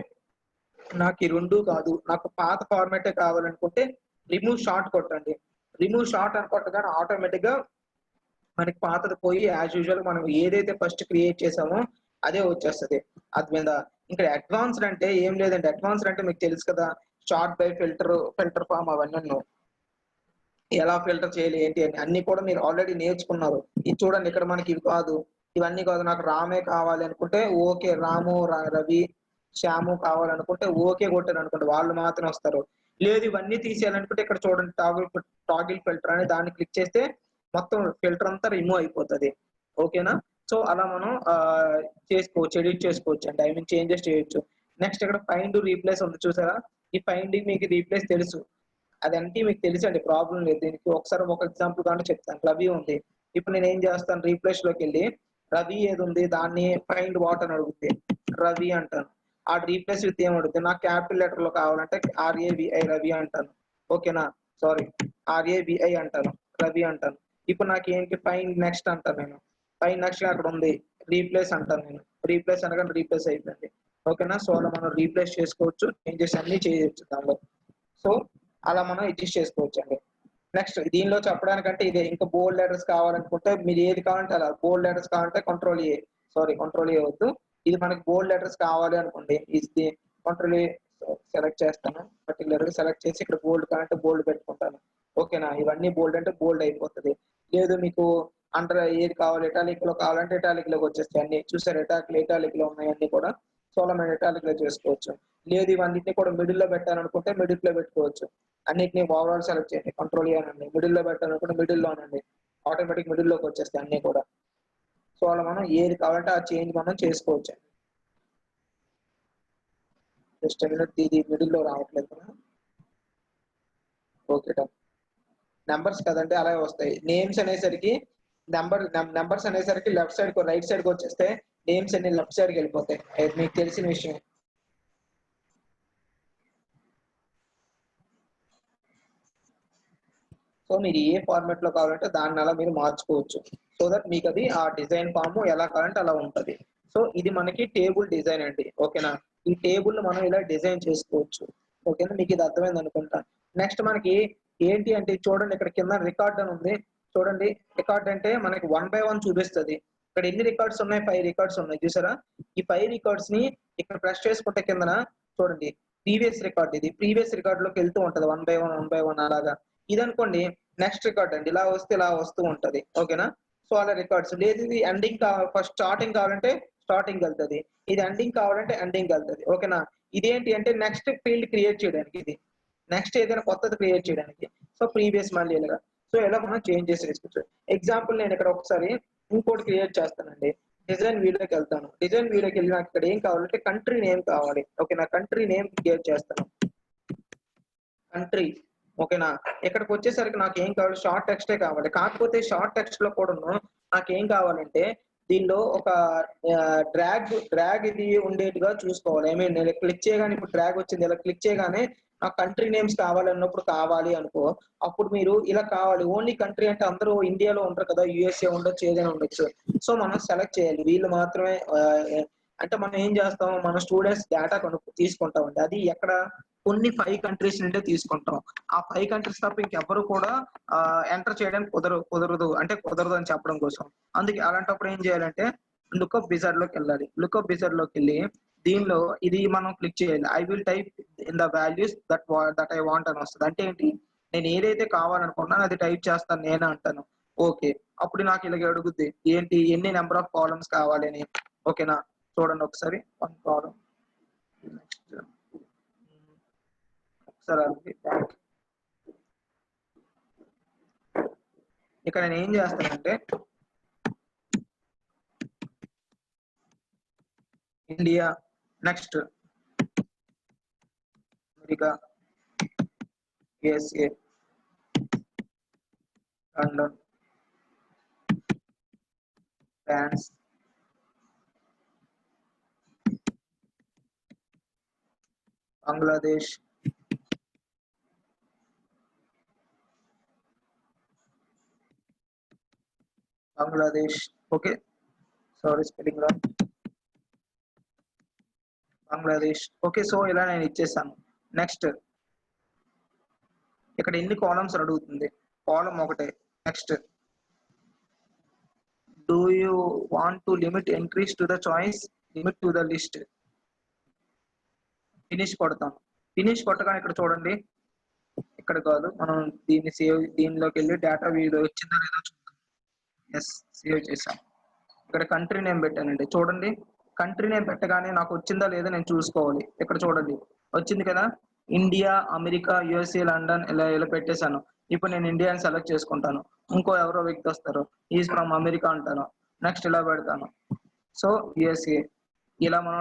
నాకు ఈ రెండు కాదు, నాకు పాత ఫార్మాటే కావాలనుకుంటే రిమూవ్ షార్ట్ కొట్టండి. రిమూవ్ షార్ట్ అని కొట్టగానే ఆటోమేటిక్ గా మనకి పాతది పోయి యాజ్ యూజువల్ మనం ఏదైతే ఫస్ట్ క్రియేట్ చేసామో అదే వచ్చేస్తుంది. అది మీద ఇంకా అడ్వాన్స్డ్ అంటే ఏం లేదండి. అడ్వాన్స్డ్ అంటే మీకు తెలుసు కదా, షార్ట్ బై ఫిల్టర్ ఫామ్ అవన్నీ ఎలా ఫిల్టర్ చేయాలి ఏంటి అని అన్ని కూడా మీరు ఆల్రెడీ నేర్చుకున్నారు. ఇది చూడండి ఇక్కడ మనకి ఇవి కాదు, ఇవన్నీ కాదు, నాకు రామే కావాలి అనుకుంటే ఓకే, రాము రవి శ్యాము కావాలనుకుంటే ఓకే కొట్టాను అనుకుంటే వాళ్ళు మాత్రం వస్తారు. లేదు ఇవన్నీ తీసేయాలనుకుంటే ఇక్కడ చూడండి టాగిల్ ఫిల్టర్ అని దాన్ని క్లిక్ చేస్తే మొత్తం ఫిల్టర్ అంతా రిమూవ్ అయిపోతుంది. ఓకేనా, సో అలా మనం చేసుకోవచ్చు, ఎడిట్ చేసుకోవచ్చు అండి, ఐ మీన్ చేంజెస్ చేయొచ్చు. నెక్స్ట్ ఇక్కడ ఫైండ్ రీప్లేస్ ఉంది చూసారా, ఈ ఫైండ్ మీకు రీప్లేస్ తెలుసు, అదంటే మీకు తెలుసు అండి, ప్రాబ్లం లేదు. దీనికి ఒకసారి ఒక ఎగ్జాంపుల్ కానీ చెప్తాను. రవి ఉంది, ఇప్పుడు నేను ఏం చేస్తాను, రీప్లేస్ లోకి వెళ్ళి రవి ఏది ఉంది దాన్ని ఫైండ్ వాట్ అని అడుగుతుంది, రవి అంటాను. ఆ రీప్లేస్ విత్ ఏం అడుగుతుంది, నాకు క్యాపిటల్ లెటర్ లో కావాలంటే RAVI రవి అంటాను. ఓకేనా, సారీ RAVI అంటాను, రవి అంటాను. ఇప్పుడు నాకు ఏంటి ఫైండ్ నెక్స్ట్ అంటాను నేను, ఫైండ్ నెక్స్ట్ అక్కడ ఉంది రీప్లేస్ అంటాను నేను, రీప్లేస్ అనగానే రీప్లేస్ అయిపోయింది. ఓకేనా, సో అలా మనం రీప్లేస్ చేసుకోవచ్చు, చేంజెస్ అన్ని చేయొచ్చు దానిలో. సో అలా మనం అడ్జస్ట్ చేసుకోవచ్చు అండి. నెక్స్ట్ దీనిలో చెప్పడానికంటే ఇదే, ఇంకా బోల్డ్ లెటర్స్ కావాలనుకుంటే మీరు ఏది కావాలంటే అలా, బోల్డ్ లెటర్స్ కావాలంటే కంట్రోల్ ఏ వద్దు, ఇది మనకి బోల్డ్ లెటర్స్ కావాలి అనుకోండి, ఇది కంట్రోల్ ఏ సెలెక్ట్ చేస్తాను, పర్టికులర్ గా సెలెక్ట్ చేసి ఇక్కడ బోల్డ్ కావాలంటే బోల్డ్ పెట్టుకుంటాను. ఓకేనా, ఇవన్నీ బోల్డ్ అంటే బోల్డ్ అయిపోతుంది. లేదు మీకు అండర్ ఏది కావాలి, ఇటాలిక్ లో కావాలంటే ఇటాలిక్ లోకి వచ్చేస్తాయి అన్ని, చూసారు ఇటాలిక్ లో ఉన్నాయి అన్ని కూడా, సో అలా మనం ఇటాలిక్ లో చేసుకోవచ్చు. లేదు ఇవన్నిటిని కూడా మిడిల్ లో పెట్టాలనుకుంటే మిడిల్ లో పెట్టుకోవచ్చు. అన్నిటిని ఓవరాల్ సెలెక్ట్ చేయండి, కంట్రోల్ చేయండి, మిడిల్ లో పెట్టాలనుకుంటే మిడిల్ లో అనండి, ఆటోమేటిక్ మిడిల్ లోకి వచ్చేస్తాయి అన్ని కూడా. సో అలా మనం ఏది కావాలంటే ఆ చేంజ్ మనం చేసుకోవచ్చు. జస్ట్ ఇది మిడిల్ లో రావట్లేదు కదా, ఓకే డన్. నెంబర్స్ కదండి అలాగే వస్తాయి. నేమ్స్ అనేసరికి నెంబర్స్ అనేసరికి లెఫ్ట్ సైడ్ రైట్ సైడ్ కి వచ్చేస్తే నేమ్స్ అన్ని లెఫ్ట్ సైడ్ కి వెళ్ళిపోతాయి, అది మీకు తెలిసిన విషయం. సో మీరు ఏ ఫార్మాట్ లో కావాలంటే దాన్ని అలా మీరు మార్చుకోవచ్చు, సో దట్ మీకు అది ఆ డిజైన్ ఫామ్ ఎలా కావాలంటే అలా ఉంటుంది. సో ఇది మనకి టేబుల్ డిజైన్ అండి. ఓకేనా, ఈ టేబుల్ మనం ఇలా డిజైన్ చేసుకోవచ్చు. ఓకేనా, మీకు ఇది అర్థమైంది అనుకుంటా. నెక్స్ట్ మనకి ఏంటి అంటే చూడండి, ఇక్కడ కింద రికార్డ్ అని ఉంది చూడండి. రికార్డ్ అంటే మనకి 1 by 1 చూపిస్తుంది. ఇక్కడ ఎన్ని రికార్డ్స్ ఉన్నాయి, 5 రికార్డ్స్ ఉన్నాయి చూసారా. ఈ 5 రికార్డ్స్ ని ఇక్కడ ప్రెస్ చేసుకుంటే కిందన చూడండి ప్రీవియస్ రికార్డ్, ఇది ప్రీవియస్ రికార్డ్ లోకి వెళ్తూ ఉంటది 1 by 1 అలాగా. ఇది అనుకోండి నెక్స్ట్ రికార్డ్ అండి, ఇలా వస్తే ఇలా వస్తూ ఉంటది. ఓకేనా, సో అలా రికార్డ్స్. లేదు ఇది ఎండింగ్ ఫస్ట్ స్టార్టింగ్ కావాలంటే స్టార్టింగ్ వెళ్తుంది, ఇది ఎండింగ్ కావాలంటే ఎండింగ్ వెళ్తుంది. ఓకేనా, ఇదేంటి అంటే నెక్స్ట్ ఫీల్డ్ క్రియేట్ చేయడానికి, ఇది నెక్స్ట్ ఏదైనా కొత్తది క్రియేట్ చేయడానికి. సో ప్రీవియస్ మళ్ళీ ఇలాగా, సో ఇలా మనం చేంజ్ చేసి వేసుకోవచ్చు. ఎగ్జాంపుల్ నేను ఇక్కడ ఒకసారి ఇంకోటి క్రియేట్ చేస్తానండి. డిజైన్ వీడియోకి వెళ్తాను, డిజైన్ వీడియోకి వెళ్ళి నాకు ఇక్కడ ఏం కావాలంటే కంట్రీ నేమ్ కావాలి. ఓకేనా, కంట్రీ నేమ్ క్రియేట్ చేస్తాను, కంట్రీ. ఓకేనా, ఇక్కడికి వచ్చేసరికి నాకు ఏం కావాలి, షార్ట్ టెక్స్టే కావాలి. కాకపోతే షార్ట్ టెక్స్ట్ లో కూడా నాకు ఏం కావాలంటే దీనిలో ఒక డ్రాగ్ ఇది ఉండేట్టుగా చూసుకోవాలి. ఐ మీన్ నేను క్లిక్ చేయగానే ఇప్పుడు డ్రాగ్ వచ్చింది, ఇలా క్లిక్ చేయగానే నాకు కంట్రీ నేమ్స్ కావాలన్నప్పుడు కావాలి అనుకో, అప్పుడు మీరు ఇలా కావాలి. ఓన్లీ కంట్రీ అంటే అందరూ ఇండియాలో ఉంటారు కదా, USA ఉండొచ్చు, ఏదైనా ఉండొచ్చు. సో మనం సెలెక్ట్ చేయాలి, వీళ్ళు మాత్రమే అంటే మనం ఏం చేస్తాం, మన స్టూడెంట్స్ డేటా తీసుకుంటామండి. అది ఎక్కడ కొన్ని 5 కంట్రీస్ నుండే తీసుకుంటాం. ఆ 5 కంట్రీస్ తప్ప ఇంకెవ్వరు కూడా ఎంటర్ చేయడానికి కుదరదు, అంటే కుదరదు అని చెప్పడం కోసం. అందుకే అలాంటప్పుడు ఏం చేయాలంటే లుకప్ విజార్డ్ లోకి వెళ్ళాలి. లుకప్ విజార్డ్ లోకి వెళ్ళి దీనిలో ఇది మనం క్లిక్ చేయాలి. I will type in the values that I want అని వస్తుంది. అంటే ఏంటి, నేను ఏదైతే కావాలనుకున్నానో అది టైప్ చేస్తాను నేనే అంటాను. ఓకే, అప్పుడు నాకు ఇలాగ అడుగుద్ది ఏంటి ఎన్ని నెంబర్ ఆఫ్ కాలమ్స్ కావాలి అని. ఓకేనా, చూడండి ఒకసారి 1 కాలమ్. నెక్స్ట్ ఒకసారి బ్యాక్. ఇక్కడ నేను ఏం చేస్తానంటే India, next America, USA, London, France, Bangladesh, okay sorry spelling wrong, Bangladesh. Okay, so ఇలా నేను ఇచ్చేసాను. నెక్స్ట్ ఇక్కడ ఎన్ని కాలమ్స్ అడుగుతుంది, కాలమ్ ఒకటే. Next do you want to limit entries to the choice, limit to the list. Finish కొడతాం. ఫినిష్ కొట్టగానే ఇక్కడ చూడండి, ఇక్కడ కాదు, మనం దీన్ని దీనిలోకి వెళ్ళి డేటా వీడియో వచ్చిందా లేదా చూద్దాం. ఎస్, సేవ్ చేసాం. ఇక్కడ కంట్రీ నేమ్ పెట్టానండి. చూడండి, కంట్రీ నేమ్ పెట్టగానే నాకు వచ్చిందా లేదా నేను చూసుకోవాలి. ఇక్కడ చూడండి వచ్చింది కదా, ఇండియా, అమెరికా, యుఎస్ఏ, లండన్, ఇలా ఇలా పెట్టేశాను. ఇప్పుడు నేను ఇండియా అని సెలెక్ట్ చేసుకుంటాను. ఇంకో ఎవరో వ్యక్తి వస్తారు, ఈజ్ ఫ్రమ్ అమెరికా అంటాను. నెక్స్ట్ ఇలా పెడతాను, సో యుఎస్ఏ. ఇలా మనం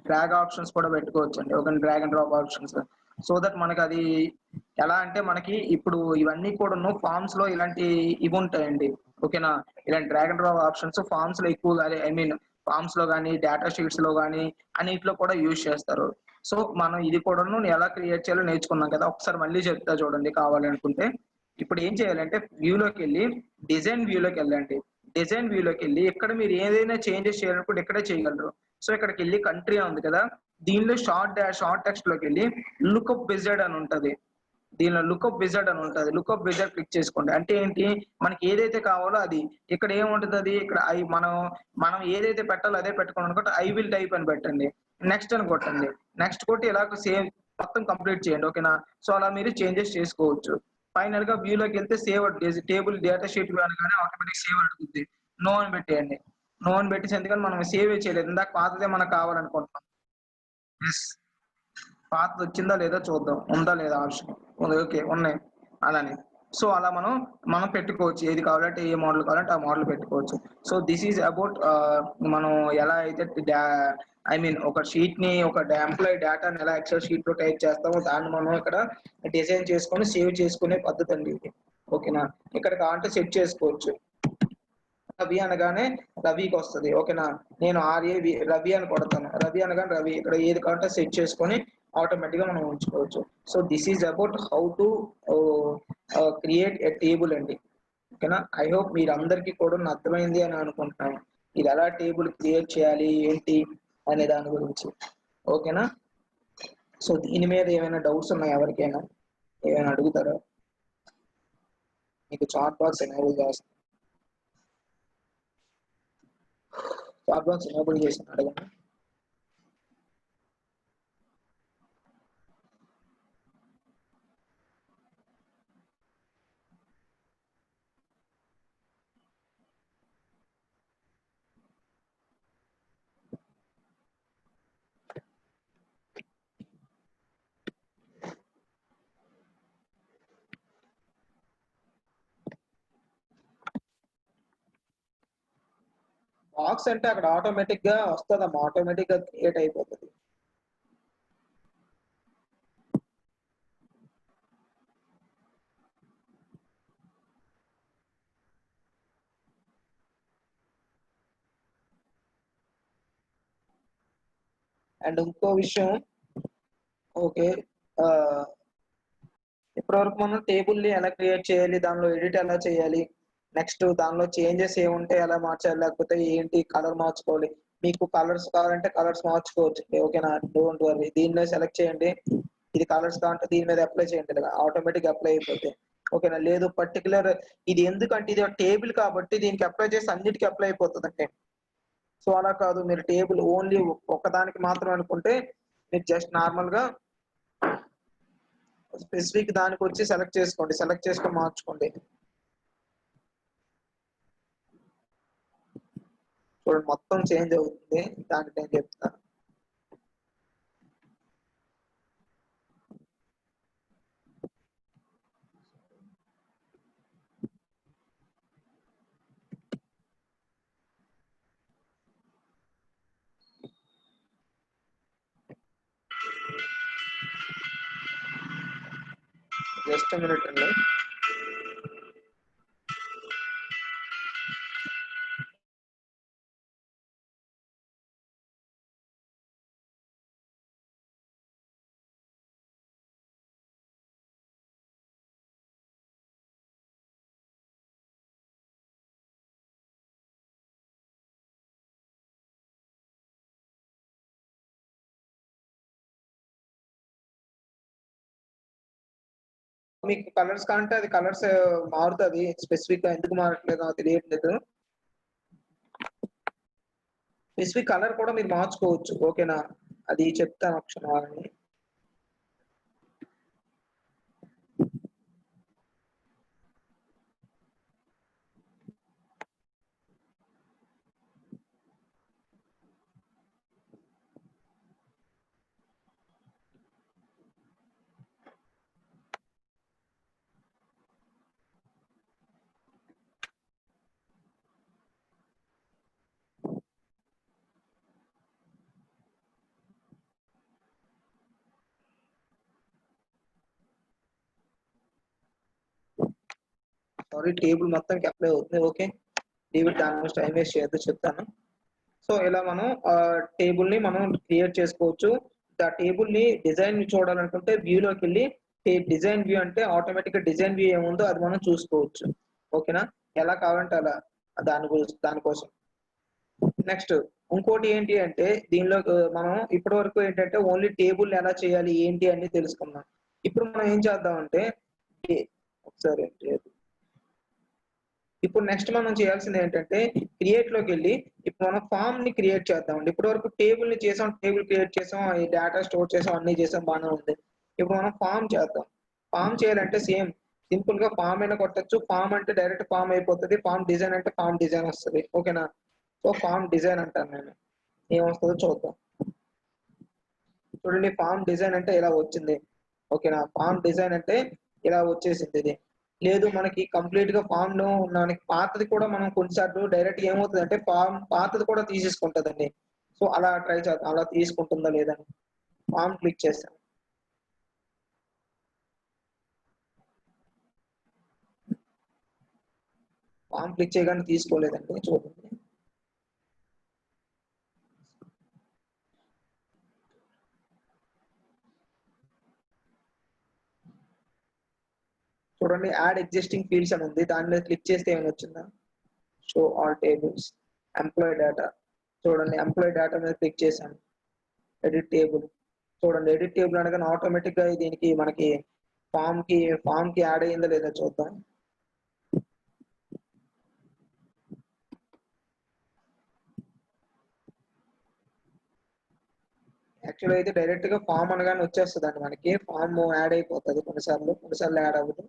డ్రాగ్ ఆప్షన్స్ కూడా పెట్టుకోవచ్చు అండి. ఒక drag and drop options. So that మనకి అది ఎలా అంటే మనకి ఇప్పుడు ఇవన్నీ కూడా ఫార్మ్స్ లో ఇలాంటి ఇవి ఉంటాయండి. ఓకేనా, ఇలాంటి drag and drop options forms లో ఎక్కువగా, ఐ మీన్ ఫార్మ్స్ లో కానీ డేటా షీట్స్ లో కానీ అన్నిట్లో కూడా యూజ్ చేస్తారు. సో మనం ఇది కూడాను ఎలా క్రియేట్ చేయాలో నేర్చుకున్నాం కదా. ఒకసారి మళ్ళీ చెప్తా చూడండి కావాలి అనుకుంటే. ఇప్పుడు ఏం చేయాలంటే వ్యూలోకి వెళ్ళి డిజైన్ వ్యూలోకి వెళ్ళండి. డిజైన్ వ్యూలోకి వెళ్ళి ఇక్కడ మీరు ఏదైనా చేంజెస్ చేయాలనుకుంటే ఇక్కడే చేయగలరు. సో ఇక్కడికి వెళ్ళి కంట్రీ ఉంది కదా, దీనిలో షార్ట్ టెక్స్ట్ లోకి వెళ్ళి లుకప్ విజార్డ్ అని ఉంటది. దీనిలో లుకప్ విజార్డ్ అని ఉంటుంది. లుకప్ విజార్డ్ క్లిక్ చేసుకోండి. అంటే ఏంటి, మనకి ఏదైతే కావాలో అది ఇక్కడ ఏముంటుంది, అది ఇక్కడ మనం ఏదైతే పెట్టాలో అదే పెట్టుకోండి అనుకుంటే ఐ విల్ టైప్ అని పెట్టండి. నెక్స్ట్ అని కొట్టండి. నెక్స్ట్ కొట్టి ఇలా సేవ్ మొత్తం కంప్లీట్ చేయండి. ఓకేనా, సో అలా మీరు చేంజెస్ చేసుకోవచ్చు. ఫైనల్ గా వ్యూలోకి వెళ్తే సేవ్ టేబుల్ డేటా షీట్ అనగానే ఆటోమేటిక్ సేవ్ అడుగుతుంది. నో అని పెట్టేయండి. నో అని పెట్టేసి, ఎందుకంటే మనం సేవ్ చేయలేదు, ఇందాక పాతదే మనకు కావాలనుకుంటున్నాం. ఎస్, పాతది వచ్చిందా లేదా చూద్దాం, ఉందా లేదా ఆప్షన్. ఓకే, ఉన్నాయి అలానే. సో అలా మనం పెట్టుకోవచ్చు. ఏది కావాలంటే ఏ మోడల్ కావాలంటే ఆ మోడల్ పెట్టుకోవచ్చు. సో దిస్ ఈజ్ అబౌట్ మనం ఎలా అయితే ఐ మీన్ ఒక షీట్ ని, ఒక ఎంప్లాయీ డేటాని ఎలా ఎక్సెల్ షీట్ లో టైప్ చేస్తామో దాన్ని మనం ఇక్కడ డిజైన్ చేసుకొని సేవ్ చేసుకునే పద్ధతి అండి ఇది. ఓకేనా, ఇక్కడ కావాలంటే సెట్ చేసుకోవచ్చు. రవి అనగానే రవికి వస్తుంది. ఓకేనా, నేను రవి అని కొడతాను. రవి అనగానే రవి, ఇక్కడ ఏది కావాలంటే సెట్ చేసుకొని ఆటోమేటిక్ గా మనం ఉంచుకోవచ్చు. So this is about how to create a table అండి. ఓకేనా, ఐ హోప్ మీరు అందరికీ కూడా అర్థమైంది అని అనుకుంటున్నాను. ఇది ఎలా టేబుల్ క్రియేట్ చేయాలి ఏంటి అనే దాని గురించి. ఓకేనా, సో దీని మీద ఏమైనా డౌట్స్ ఉన్నాయా ఎవరికైనా, ఏమైనా అడుగుతారా? మీకు చాట్ బాక్స్ ఎనేబుల్ చేస్తాను. చాట్ బాక్స్ ఎనేబుల్ చేసి అడగండి. బాక్స్ అంటే అక్కడ ఆటోమేటిక్ గా వస్తుందమ్మా, ఆటోమేటిక్ గా క్రియేట్ అయిపోతుంది. అండ్ ఇంకో విషయం, ఓకే, ఇప్పటివరకు మనం టేబుల్ ని ఎలా క్రియేట్ చేయాలి, దానిలో ఎడిట్ ఎలా చేయాలి, నెక్స్ట్ దానిలో చేంజెస్ ఏముంటే ఎలా మార్చాలి, లేకపోతే ఏంటి కలర్ మార్చుకోవాలి. మీకు కలర్స్ కావాలంటే కలర్స్ మార్చుకోవచ్చు. ఓకేనా, డోంట్ వరీ, దీనిలో సెలెక్ట్ చేయండి. ఇది కలర్స్ కావాలంటే దీని మీద అప్లై చేయండి, ఆటోమేటిక్ అప్లై అయిపోతాయి. ఓకేనా. లేదు పర్టికులర్ ఇది ఎందుకంటే ఇది టేబుల్ కాబట్టి దీనికి అప్లై చేసి అన్నిటికీ అప్లై అయిపోతుందండి. సో అలా కాదు, మీరు టేబుల్ ఓన్లీ ఒక్కదానికి మాత్రం అనుకుంటే మీరు జస్ట్ నార్మల్‌గా స్పెసిఫిక్ దానికొచ్చి సెలెక్ట్ చేసుకోండి. సెలెక్ట్ చేసుకొని మార్చుకోండి. చూడండి మొత్తం చేంజ్ అవుతుంది. దానికి నేను చెప్తాను. జస్ట్ మినిట్ అండి. మీకు కలర్స్ కావాలంటే అది కలర్స్ మారుతది. స్పెసిఫిక్‌గా ఎందుకు మారట్లేదో నాకు తెలియట్లేదు. స్పెసిఫిక్ కలర్ కూడా మీరు మార్చుకోవచ్చు. ఓకేనా. అది చెప్తాను ఒక క్షణం ఆగండి. సారీ, టేబుల్ మొత్తానికి అప్లై అవుతుంది. ఓకే. లీవ్ ఇట్, దాని గురించి టైం వేస్ట్ చేయొద్దు, చెప్తాను. సో ఇలా మనం టేబుల్‌ని మనం క్రియేట్ చేసుకోవచ్చు. ఆ టేబుల్‌ని డిజైన్ చూడాలనుకుంటే వ్యూలోకి వెళ్లి డిజైన్ వ్యూ అంటే ఆటోమేటిక్‌గా డిజైన్ వ్యూ ఏముందో అది మనం చూసుకోవచ్చు. ఓకేనా. ఎలా కావాలంటే అలా దానికోసం. నెక్స్ట్ ఇంకోటి ఏంటి అంటే దీనిలో మనం ఇప్పటివరకు ఏంటంటే ఓన్లీ టేబుల్ ఎలా చేయాలి ఏంటి అని తెలుసుకున్నాం. ఇప్పుడు మనం ఏం చేద్దామంటే ఏ- ఒకసారి ఇప్పుడు నెక్స్ట్ మనం చేయాల్సింది ఏంటంటే క్రియేట్ లోకి వెళ్ళి ఇప్పుడు మనం ఫామ్ ని క్రియేట్ చేద్దామండి. ఇప్పటి వరకు టేబుల్ ని చేసాం, టేబుల్ క్రియేట్ చేసాం, ఈ డేటా స్టోర్ చేసాం, అన్ని చేసాం, బాగానే ఉంది. ఇప్పుడు మనం ఫామ్ చేద్దాం. ఫామ్ చేయాలంటే సేమ్ సింపుల్ గా ఫామ్ అయినా కొట్టచ్చు. ఫామ్ అంటే డైరెక్ట్ ఫామ్ అయిపోతుంది. ఫామ్ డిజైన్ అంటే ఫామ్ డిజైన్ వస్తుంది. ఓకేనా. సో ఫామ్ డిజైన్ అంటాను నేను. ఏమొస్తుందో చూద్దాం. చూడండి ఫామ్ డిజైన్ అంటే ఇలా వచ్చింది. ఓకేనా. ఫామ్ డిజైన్ అంటే ఇలా వచ్చేసింది ఇది. లేదు మనకి కంప్లీట్ గా ఫామ్ లో మనకి పాతది కూడా మనం కొన్నిసార్లు డైరెక్ట్ ఏమవుతుంది అంటే ఫామ్ పాతది కూడా తీసేసుకుంటదండి. సో అలా ట్రై చేద్దాం, అలా తీసుకుంటుందా లేదా. ఫామ్ క్లిక్ చేస్తాం. ఫామ్ క్లిక్ చేయగానే తీసుకోలేదండి, చూడండి. చూడండి యాడ్ ఎగ్జిస్టింగ్ ఫీల్డ్స్ అని ఉంది. దాని మీద క్లిక్ చేస్తే ఏమైనా వచ్చిందా. Show all tables, employee data. చూడండి ఎంప్లాయ్ డేటా మీద క్లిక్ చేశాను. Edit table. చూడండి ఎడిట్ టేబుల్ అనగానే ఆటోమేటిక్ గా దీనికి మనకి ఫామ్ కి యాడ్ అయ్యిందో లేదో చూద్దాం. యాక్చువల్ అయితే డైరెక్ట్ గా ఫామ్ అనగానే వచ్చేస్తుందండి మనకి. ఫామ్ యాడ్ అయిపోతుంది కొన్నిసార్లు యాడ్ అవ్వదు.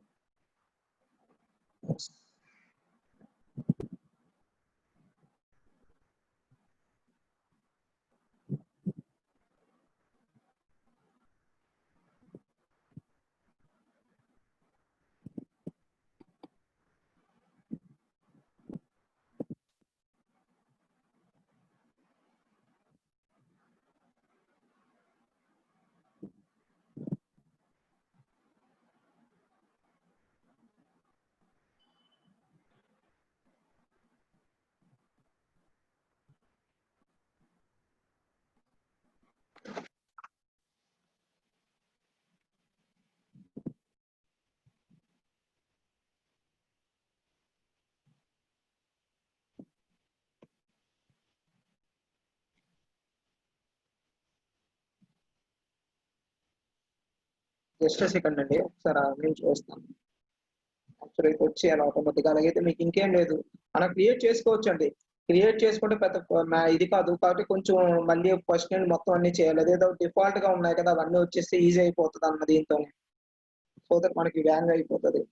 జస్ట్ సెకండ్ అండి, ఒకసారి నేను చూస్తాను. యాక్చువల్ అయితే వచ్చేయాలి ఆటోమేటిక్గా. అలాగైతే మీకు ఇంకేం లేదు. అలా క్రియేట్ చేసుకోవచ్చండి. క్రియేట్ చేసుకుంటే పెద్ద ఇది కాదు. కాబట్టి కొంచెం మళ్ళీ ఫస్ట్ నుండి మొత్తం అన్నీ చేయాలి. అదేదో డిఫాల్ట్‌గా ఉన్నాయి కదా! అవన్నీ వచ్చేస్తే ఈజీ అయిపోతదన్న దీంతోని. సో దట్ మనకి వ్యాంగ్ అయిపోతది.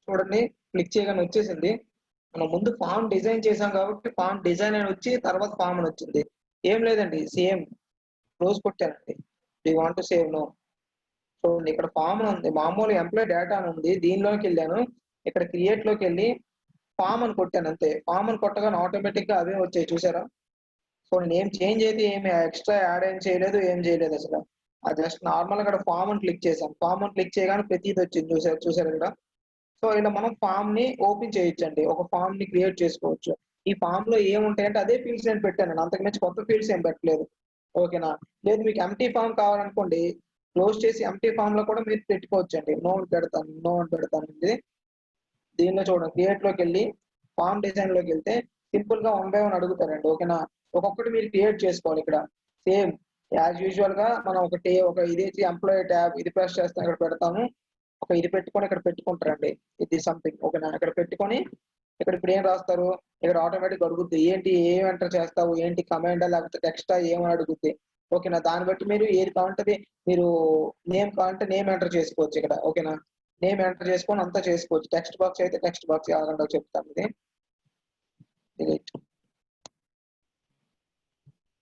చూడండి క్లిక్ చేయగానే వచ్చేసింది. మనం ముందు ఫార్మ్ డిజైన్ చేసాం కాబట్టి ఫార్మ్ డిజైన్ అని వచ్చి తర్వాత ఫార్మ్ అని వచ్చింది. ఏం లేదండి సేమ్ క్లోజ్ కొట్టానండి. Do you want to save no. చూడండి ఇక్కడ ఫార్మ్ అని ఉంది. మామూలు ఎంప్లాయీ డేటా అని ఉంది. దీనిలోకెళ్ళాను. ఇక్కడ క్రియేట్‌లోకెళ్ళి ఫార్మ్ అని కొట్టాను అంతే. ఫార్మ్ అని కొట్టగానే ఆటోమేటిక్‌గా అవే వచ్చాయి చూసారా? సో నేనేం చేంజ్ అయితే ఏమి ఎక్స్‌ట్రా యాడ్ ఏం చేయలేదు. ఏం చేయలేదు అసల. జస్ట్ నార్మల్‌గా ఇక్కడ ఫార్మ్ అని క్లిక్ చేశాను. ఫార్మ్ అని క్లిక్ చేయగానే ప్రతీది వచ్చింది చూసారా ఇక్కడ? సో ఇలా మనం ఫార్మ్‌ని ఓపెన్ చేయొచ్చండి. ఒక ఫార్మ్‌ని క్రియేట్ చేసుకోవచ్చు. ఈ ఫార్మ్‌లో ఏముంటాయంటే అదే ఫీల్డ్స్ నేను పెట్టానండి. అంతకు మించి కొత్త ఫీల్డ్స్ ఏం పెట్టలేదు. ఓకేనా? లేదు మీకు ఎంప్టీ ఫార్మ్ కావాలనుకోండి, క్లోజ్ చేసి ఎంప్టీ ఫార్మ్‌లో కూడా మీరు పెట్టుకోవచ్చండి. నో అని పెడతాను. నో అని పెడతానండి. దీనిలో చూడండి క్రియేట్‌లోకెళ్ళి ఫార్మ్ డిజైన్‌లోకెళ్తే సింపుల్‌గా వన్ బై వన్ అడుగుతారండి. ఓకేనా? ఒక్కొక్కటి మీరు క్రియేట్ చేసుకోవాలి ఇక్కడ. సేమ్ యాస్ యూజువల్‌గా మనం ఒక ఇదేసి ఎంప్లాయీ ట్యాబ్ ఇది ప్రెస్ చేస్తాం ఇక్కడ పెడతాము. ఇది పెట్టుకొని ఇక్కడ పెట్టుకుంటారండి. ఇది సంథింగ్ ఓకేనా? ఇక్కడ పెట్టుకొని ఇక్కడ ఇప్పుడేం రాస్తారు? ఇక్కడ ఆటోమేటిక్‌గా అడుగుద్ది. ఏంటి ఏం ఎంటర్ చేస్తావు? ఏంటి కమాండా లేకపోతే టెక్స్టా ఏమని అడుగుద్ది. ఓకేనా? దాన్ని బట్టి మీరు ఏది కావాలంటే అది మీరు నేమ్ కావాలంటే నేమ్ ఎంటర్ చేసుకోవచ్చు ఇక్కడ. ఓకేనా? నేమ్ ఎంటర్ చేసుకొని అంతా చేసుకోవచ్చు. టెక్స్ట్ బాక్స్ అయితే టెక్స్ట్ బాక్స్ ఆగండి చెప్తాను ఇది. Delete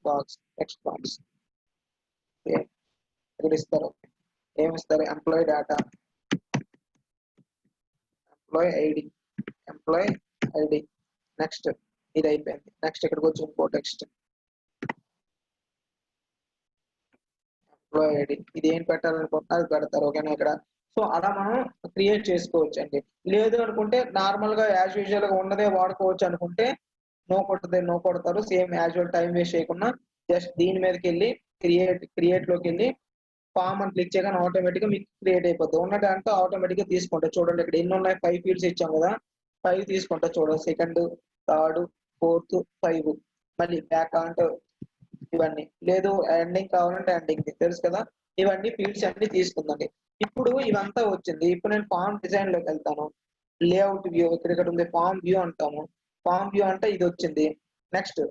box text box. ఇక్కడ ఇస్తారు. ఏమిస్తారు? Employee data, employee ID, employee ID. Next ఇది అయిపోయింది. నెక్స్ట్ ఇక్కడికి వచ్చి ఇంకో టెక్స్ట్ ఎంప్లాయీ ఐడి. ఇది ఏం పెట్టాలనుకుంటున్నా అది పెడతారు. ఓకేనా ఇక్కడ. సో అలా మనం క్రియేట్ చేసుకోవచ్చు అండి. లేదు అనుకుంటే నార్మల్ గా యాజ్ యూజువల్ గా ఉన్నదే వాడుకోవచ్చు అనుకుంటే నో కొడతారు. సేమ్ యాజువల్ టైం వేస్ట్ చేయకుండా జస్ట్ దీని మీదకి వెళ్ళి క్రియేట్ లోకి వెళ్ళి ఫార్మ్ అని క్లిక్ చేయగానే ఆటోమేటిక్ గా మీకు క్రియేట్ అయిపోద్ది. ఉన్న డేటా ఆటోమేటిక్ గా తీసుకుంటారు. చూడండి ఇక్కడ ఎన్ని ఉన్నాయి? 5 ఫీల్డ్స్ ఇచ్చాం కదా! 5 తీసుకుంటా చూడండి. సెకండ్, థర్డ్, ఫోర్త్, 5 మళ్ళీ బ్యాక్ అంటే ఇవన్నీ. లేదు ఎండింగ్ కావాలంటే ఎండింగ్ తెలుసు కదా! ఇవన్నీ ఫీల్డ్స్ అన్నీ తీసుకుందండి. ఇప్పుడు ఇదంతా వచ్చింది. ఇప్పుడు నేను ఫార్మ్ డిజైన్ లోకి వెళ్తాను. లేఅవుట్ వ్యూ ఇక్కడ ఉంది. ఫార్మ్ వ్యూ అంటాము. ఫార్మ్ వ్యూ అంటే ఇది వచ్చింది. నెక్స్ట్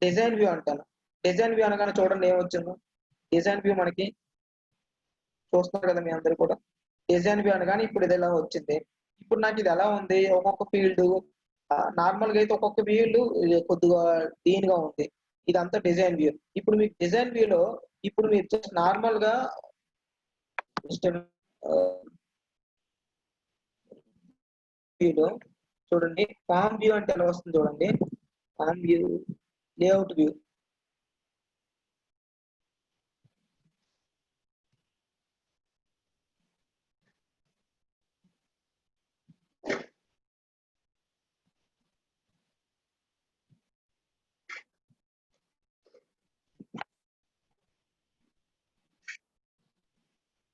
డిజైన్ వ్యూ అంటాను. డిజైన్ వ్యూ అనగానే చూడండి ఏమొచ్చిందో. డిజైన్ వ్యూ మనకి చూస్తున్నారు కదా మీ అందరూ కూడా. డిజైన్ వ్యూ అనగానే ఇప్పుడు ఇది ఇలా వచ్చింది. ఇప్పుడు నాకు ఇది ఎలా ఉంది? ఒక్కొక్క ఫీల్డ్ నార్మల్‌గా అయితే ఒక్కొక్క ఫీల్డ్ కొద్దిగా దీనిగా ఉంది. ఇదంతా డిజైన్ వ్యూ. ఇప్పుడు మీకు డిజైన్ వ్యూలో ఇప్పుడు మీరు జస్ట్ నార్మల్‌గా జస్ట్ ఆహ్, వ్యూలో చూడండి ఫార్మ్ వ్యూ అంటే ఎలా వస్తుంది చూడండి. Form view, layout view.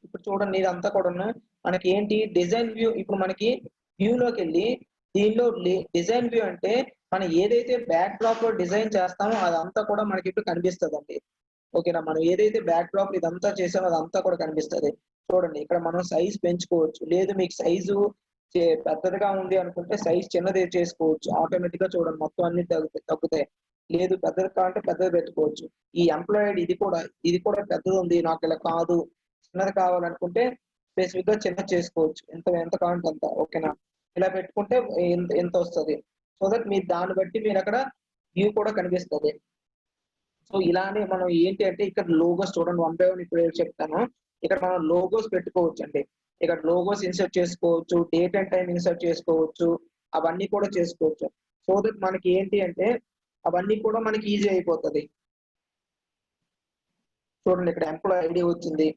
ఇప్పుడు చూడండి ఇదంతా కూడాను మనకి ఏంటి డిజైన్ వ్యూ. ఇప్పుడు మనకి వ్యూలోకెళ్ళి దీనిలో డిజైన్ వ్యూ అంటే మనం ఏదైతే బ్యాక్ డ్రాప్ లో డిజైన్ చేస్తామో అదంతా కూడా మనకి ఇప్పుడు కనిపిస్తదండి. ఓకేనా? మనం ఏదైతే బ్యాక్ డ్రాప్ ఇదంతా చేసామో అదంతా కూడా కనిపిస్తది. చూడండి ఇక్కడ మనం సైజ్ పెంచుకోవచ్చు. లేదు మీకు సైజు పెద్దదిగా ఉంది అనుకుంటే సైజ్ చిన్నది చేసుకోవచ్చు. ఆటోమేటిక్‌గా చూడండి మొత్తం అన్ని తగ్గుతాయి. లేదు పెద్దది కావాలంటే పెద్దది పెట్టుకోవచ్చు. ఈ ఎంప్లాయిడ్ ఇది కూడా పెద్దదుంది నాకు ఇలా కాదు. చిన్నది కావాలనుకుంటే స్పెసిఫిక్ గా చిన్నది చేసుకోవచ్చు, ఎంత ఎంత కావాలంటే అంత. ఓకేనా, ఇలా పెట్టుకుంటే ఎంత వస్తుంది. సో దట్ మీరు దాన్ని బట్టి మీరు అక్కడ వ్యూ కూడా కనిపిస్తుంది. సో ఇలానే మనం ఏంటి అంటే ఇక్కడ లోగోస్ చూడండి, 1 బై 1 ఇప్పుడు చెప్తాను. ఇక్కడ మనం లోగోస్ పెట్టుకోవచ్చు అండి. ఇక్కడ లోగోస్ ఇన్సర్ట్ చేసుకోవచ్చు, డేట్ అండ్ టైం ఇన్సర్ట్ చేసుకోవచ్చు, అవన్నీ కూడా చేసుకోవచ్చు. సో దట్ మనకి ఏంటి అంటే అవన్నీ కూడా మనకి ఈజీ అయిపోతుంది. చూడండి ఇక్కడ ఎంప్లాయ్ ఐడి వచ్చింది.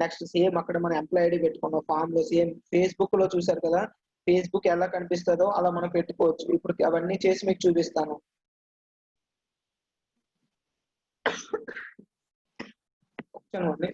నెక్స్ట్ సేమ్ అక్కడ మనం ఎంప్లాయ్ ఐడి పెట్టుకున్నాం ఫామ్ లో. సేమ్ ఫేస్బుక్ లో చూసారు కదా, ఫేస్బుక్ ఎలా కనిపిస్తుందో అలా మనం పెట్టుకోవచ్చు. ఇప్పుడు అవన్నీ చేసి మీకు చూపిస్తాను. చూడండి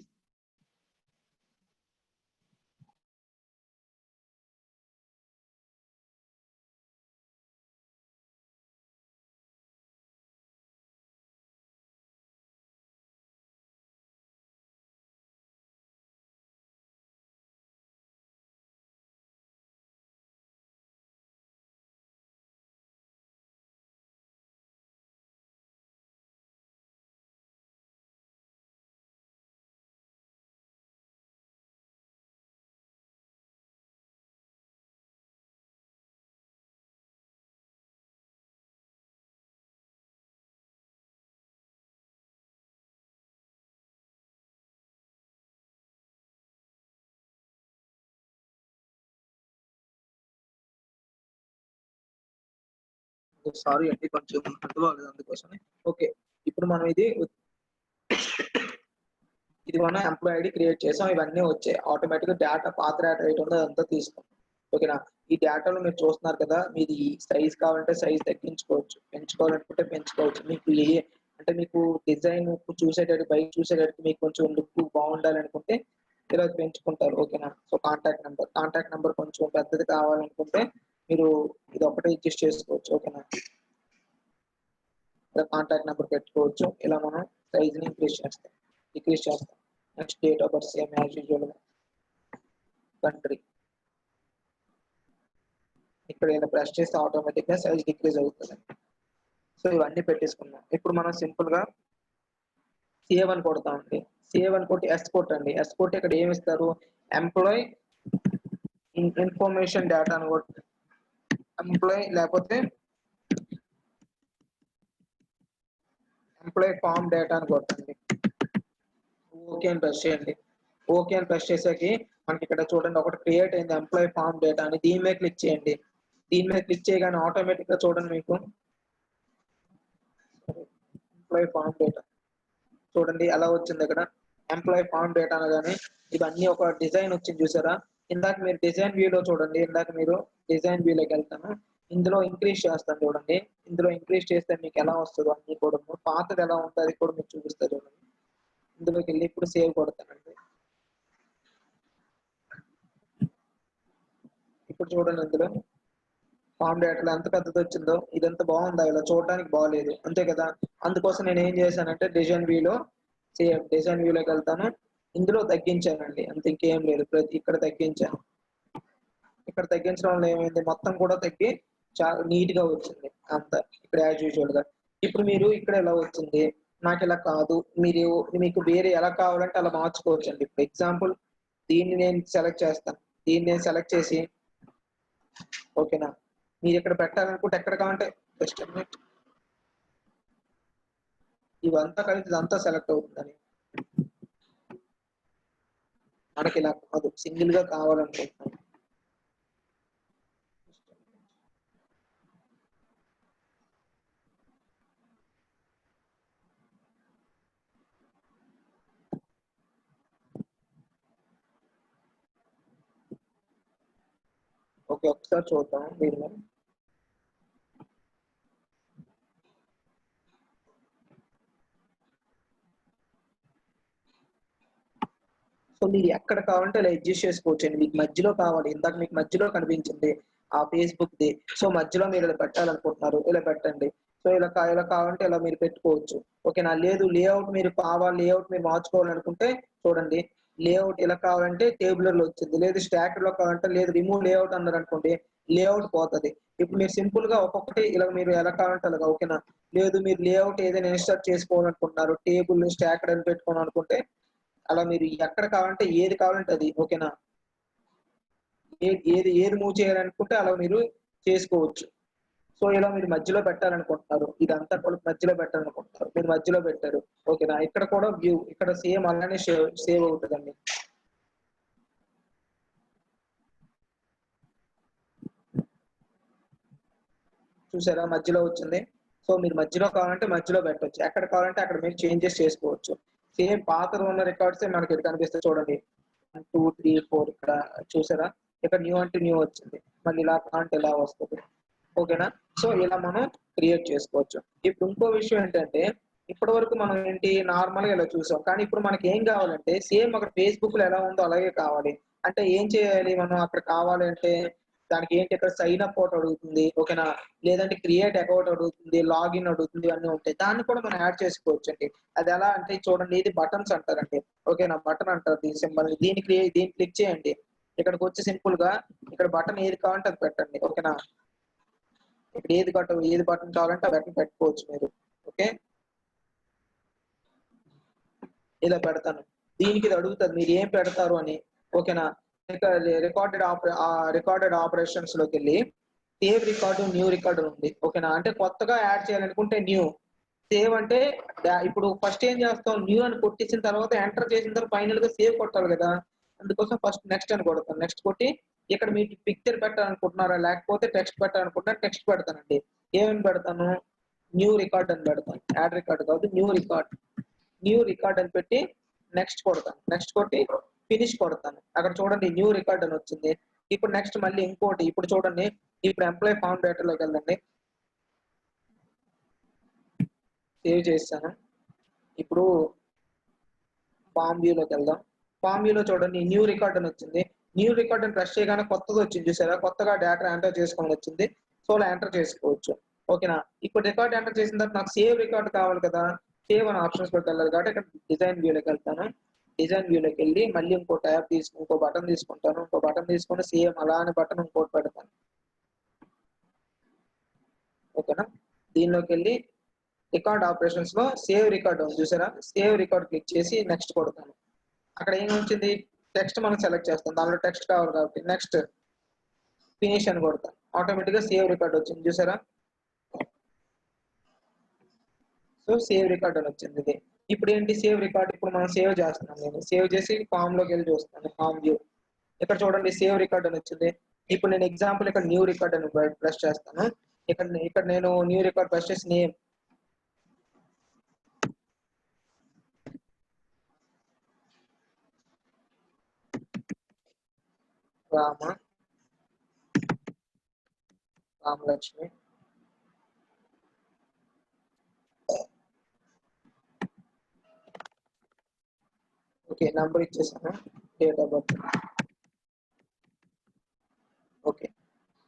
సారీ అండి, కొంచెం అర్థమవలేదు అందుకోసమే. ఓకే, ఇప్పుడు మనం ఇది మన ఎంప్లాయ్ ఐడి క్రియేట్ చేసాం, ఇవన్నీ వచ్చాయి ఆటోమేటిక్ గా. డేటా పాత డేటా ఏది ఉందో అదంతా తీస్తాం. ఓకేనా, ఈ డేటాలో మీరు చూస్తున్నారు కదా, మీది సైజ్ కావాలంటే సైజ్ తగ్గించుకోవచ్చు, పెంచుకోవాలనుకుంటే పెంచుకోవచ్చు. మీకు అంటే మీకు డిజైన్ చూసేటట్టు బయట చూసేటట్టు మీకు కొంచెం లుక్ బాగుండాలి అనుకుంటే ఇలా పెంచుకుంటారు. ఓకేనా, సో కాంటాక్ట్ నెంబర్ కొంచెం పెద్దది కావాలనుకుంటే మీరు ఇది ఒకటే అడ్జస్ట్ చేసుకోవచ్చు. ఓకేనా, ఇలా కాంటాక్ట్ నెంబర్ పెట్టుకోవచ్చు. ఇలా మనం సైజ్ ని డిక్రీజ్ చేస్తాం. Next date of birth same as usual, country ఇక్కడ ఇలా ప్రెస్ చేస్తే ఆటోమేటిక్ గా సైజ్ డిక్రీజ్ అవుతుంది. సో ఇవన్నీ పెట్టేసుకున్నాం. ఇప్పుడు మనం సింపుల్ గా సేవ్ అని కొడతామండి. సేవ్ అని కొట్టి ఎస్ కొట్టండి. ఎస్ కొట్టి ఇక్కడ ఏమి ఇస్తారు, ఎంప్లాయ్ ఇన్ఫర్మేషన్ డేటా అని కొట్టి ఎంప్లాయ్ లేకపోతే ఎంప్లాయ్ ఫామ్ డేటా అని కొట్టండి. ఓకే అని ప్రెస్ చేయండి. ఓకే అని ప్రెస్ చేసాకి మనకి ఇక్కడ చూడండి ఒకటి క్రియేట్ అయింది, ఎంప్లాయ్ ఫామ్ డేటా అని. దీని మీద క్లిక్ చేయండి. దీని మీద క్లిక్ చేయగానే ఆటోమేటిక్ గా చూడండి మీకు ఎంప్లాయ్ ఫామ్ డేటా చూడండి ఎలా వచ్చింది. ఇక్కడ ఎంప్లాయ్ ఫామ్ డేటా అనగానే ఇవన్నీ ఒక డిజైన్ వచ్చింది చూసారా. ఇందాక మీరు డిజైన్ వ్యూలో చూడండి, ఇందాక మీరు డిజైన్ వ్యూలోకి వెళ్తాను, ఇందులో ఇంక్రీజ్ చేస్తాను చూడండి. ఇందులో ఇంక్రీజ్ చేస్తే మీకు ఎలా వస్తుందో అన్ని కూడా, పాతది ఎలా ఉంటుందో అది కూడా మీకు చూపిస్తారు చూడండి. ఇందులోకి వెళ్ళి ఇప్పుడు సేవ్ కొడతానండి. ఇప్పుడు చూడండి ఇందులో ఫామ్ డేటాలో ఎంత పెద్దది వచ్చిందో. ఇదంతా బాగుందా, ఇలా చూడడానికి బాగలేదు అంతే కదా. అందుకోసం నేను ఏం చేశానంటే డిజైన్ వ్యూలో సేమ్ డిజైన్ వ్యూలోకి వెళ్తాను, ఇందులో తగ్గించానండి అంత, ఇంకేం లేదు. ఇక్కడ తగ్గించాను. ఇక్కడ తగ్గించడం వల్ల ఏమైంది, మొత్తం కూడా తగ్గి చాలా నీట్ గా వచ్చింది అంతా ఇక్కడ యాజ్ యూజువల్ గా. ఇప్పుడు మీరు ఇక్కడ ఎలా వచ్చింది, నాకు ఇలా కాదు, మీరు మీకు వేరే ఎలా కావాలంటే అలా మార్చుకోవచ్చు అండి. ఇప్పుడు ఎగ్జాంపుల్ దీన్ని నేను సెలెక్ట్ చేస్తాను, దీన్ని నేను సెలెక్ట్ చేసి ఓకేనా, మీరు ఇక్కడ పెట్టాలనుకుంటే ఎక్కడ కావాలంటే జస్ట్ ఇవంతా కలిసి ఇదంతా సెలెక్ట్ అవుతుందని. మనకి ఇలా కాదు, సింగిల్ గా కావాలనుకుంటున్నాను. ఓకే, ఒకసారి చూద్దాం దీనిలో. సో మీరు ఎక్కడ కావాలంటే అలా అడ్జస్ట్ చేసుకోవచ్చండి. మీకు మధ్యలో కావాలి, ఇందాక మీకు మధ్యలో కనిపించింది ఆ ఫేస్బుక్ ది. సో మధ్యలో మీరు ఇలా పెట్టాలనుకుంటున్నారు, ఇలా పెట్టండి. సో ఇలా కావాలంటే ఇలా మీరు పెట్టుకోవచ్చు. ఓకేనా, లేదు లేఅవుట్ మీరు కావాలి, లేఅవుట్ మీరు మార్చుకోవాలనుకుంటే చూడండి, లేఅవుట్ ఇలా కావాలంటే టేబులర్ లో వచ్చింది, లేదు స్టాటర్ లో కావాలంటే, లేదు రిమూవ్ లేఅవుట్ అన్నారు అనుకోండి లేఅవుట్ పోతుంది. ఇప్పుడు మీరు సింపుల్ గా ఒక్కొక్కటి ఇలా మీరు ఎలా కావాలంటే అలాగా. ఓకేనా, లేదు మీరు లేఅవుట్ ఏదైనా ఇన్స్టాల్ చేసుకోవాలనుకుంటున్నారు, టేబుల్ స్టాకర్ అని పెట్టుకోవాలనుకుంటే అలా మీరు ఎక్కడ కావాలంటే ఏది కావాలంటే అది, ఓకేనా. ఏది ఏది మూవ్ చేయాలనుకుంటే అలా మీరు చేసుకోవచ్చు. సో ఇలా మీరు మధ్యలో పెట్టాలనుకుంటున్నారు, ఇదంతా కూడా మధ్యలో పెట్టాలనుకుంటున్నారు, మీరు మధ్యలో పెట్టారు, ఓకేనా. ఇక్కడ కూడా వ్యూ ఇక్కడ సేమ్ అలానే సేవ్ అవుతుందండి. చూసారా మధ్యలో వచ్చింది. సో మీరు మధ్యలో కావాలంటే మధ్యలో పెట్టొచ్చు, ఎక్కడ కావాలంటే అక్కడ మీరు చేంజెస్ చేసుకోవచ్చు. సేమ్ పాతలో ఉన్న రికార్డ్స్ మనకి ఇక్కడ కనిపిస్తాయి చూడండి, 1 2 3 4 ఇక్కడ చూసారా, ఇక్కడ న్యూ అంటే న్యూ వచ్చింది, మళ్ళీ ఇలా అంటే ఇలా వస్తుంది, ఓకేనా. సో ఇలా మనం క్రియేట్ చేసుకోవచ్చు. ఇప్పుడు ఇంకో విషయం ఏంటంటే, ఇప్పటి వరకు మనం ఏంటి నార్మల్ గా ఇలా చూసాం, కానీ ఇప్పుడు మనకి ఏం కావాలంటే సేమ్ అక్కడ ఫేస్బుక్ లో ఎలా ఉందో అలాగే కావాలి. అంటే ఏం చేయాలి మనం అక్కడ కావాలంటే, దానికి ఏంటి ఇక్కడ సైన్ అప్ ఒకటి అడుగుతుంది, ఓకేనా. లేదంటే క్రియేట్ అకౌంట్ అడుగుతుంది, లాగిన్ అడుగుతుంది, అన్నీ ఉంటాయి. దాన్ని కూడా మనం యాడ్ చేసుకోవచ్చు అండి. అది ఎలా అంటే చూడండి, ఇది బటన్స్ అంటారండి, ఓకేనా. బటన్ అంటారు ఈ సింబల్, దీన్ని క్లిక్ చేయండి. ఇక్కడికి వచ్చి సింపుల్ గా ఇక్కడ బటన్ ఏది కావాలంటే అది పెట్టండి, ఓకేనా. ఇక్కడ ఏది బటన్ కావాలంటే ఆ బటన్ పెట్టుకోవచ్చు మీరు, ఓకే. ఇలా పెడతాను. దీనికి ఇది అడుగుతుంది మీరు ఏం పెడతారు అని, ఓకేనా. ఇక రికార్డెడ్ ఆపరేషన్స్ లోకి వెళ్ళి సేవ్ రికార్డు, న్యూ రికార్డు ఉంది, ఓకేనా. అంటే కొత్తగా యాడ్ చేయాలనుకుంటే న్యూ, సేవ్ అంటే ఇప్పుడు ఫస్ట్ ఏం చేస్తాం, న్యూ అని కొట్టేసిన తర్వాత ఎంటర్ చేసిన తర్వాత ఫైనల్ గా సేవ్ కొట్టాలి కదా. అందుకోసం ఫస్ట్ నెక్స్ట్ అని కొడతాను, నెక్స్ట్ కొట్టి ఇక్కడ మీకు పిక్చర్ పెట్టాలనుకుంటున్నారా లేకపోతే టెక్స్ట్ పెట్టాలనుకుంటున్నా టెక్స్ట్ పెడతానండి. ఏమని పెడతాను, న్యూ రికార్డ్ అని పెడతాను, యాడ్ రికార్డ్ కాదు న్యూ రికార్డ్ అని పెట్టి నెక్స్ట్ కొడతాను, నెక్స్ట్ కొట్టి ఫినిష్ కొడతాను. అక్కడ చూడండి న్యూ రికార్డ్ అని వచ్చింది. ఇప్పుడు నెక్స్ట్ మళ్ళీ ఇంకోటి, ఇప్పుడు చూడండి, ఇప్పుడు ఎంప్లాయ్ ఫామ్ డేటా లోకి వెళ్ళండి, సేవ్ చేస్తాను. ఇప్పుడు ఫామ్ వ్యూలోకి వెళ్దాం. ఫామ్ వ్యూలో చూడండి న్యూ రికార్డ్ అని వచ్చింది. న్యూ రికార్డ్ అని ప్రెస్ చేయగానే కొత్తది వచ్చింది చూసారా, కొత్తగా డేటా ఎంటర్ చేసుకోమని వచ్చింది. సో అలా ఎంటర్ చేసుకోవచ్చు, ఓకేనా. ఇప్పుడు రికార్డ్ ఎంటర్ చేసిన తర్వాత నాకు సేవ్ రికార్డ్ కావాలి కదా, సేవ్ అని ఆప్షన్స్ లోకి వెళ్ళాలి కాబట్టి ఇక్కడ డిజైన్ వ్యూలోకి వెళ్తాను. డిజైన్ వ్యూలోకి వెళ్ళి మళ్ళీ ఇంకో బటన్ తీసుకుంటాను, ఇంకో బటన్ తీసుకొని సేమ్ అలానే బటన్ ఇంకోటి పెడతాను, ఓకేనా. దీనిలోకి వెళ్ళి రికార్డ్ ఆపరేషన్స్ లో సేవ్ రికార్డ్ ఉంది చూసారా, సేవ్ రికార్డ్ క్లిక్ చేసి నెక్స్ట్ కొడతాను. అక్కడ ఏం వచ్చింది, టెక్స్ట్ మనం సెలెక్ట్ చేస్తాం, దానిలో టెక్స్ట్ కావాలి కాబట్టి నెక్స్ట్ ఫినిష్ అని కొడతాను. ఆటోమేటిక్ గా సేవ్ రికార్డ్ వచ్చింది చూసారా. సో సేవ్ రికార్డ్ అని వచ్చింది ఇది. ఇప్పుడు ఏంటి సేవ్ రికార్డ్, ఇప్పుడు మనం సేవ్ చేస్తున్నాం, నేను సేవ్ చేసి ఫామ్ లోకి వెళ్ళి చూస్తాను, ఫామ్ వ్యూ. ఇక్కడ చూడండి సేవ్ రికార్డ్ అని వచ్చింది. ఇప్పుడు నేను ఎగ్జాంపుల్ ఇక్కడ న్యూ రికార్డ్ అని ప్రెస్ చేస్తాను. ఇక్కడ నేను న్యూ రికార్డ్ ప్రెస్ చేసి నేమ్ రామలక్ష్మి, ఓకే. నంబర్ ఇచ్చేసాను, date of birth, okay.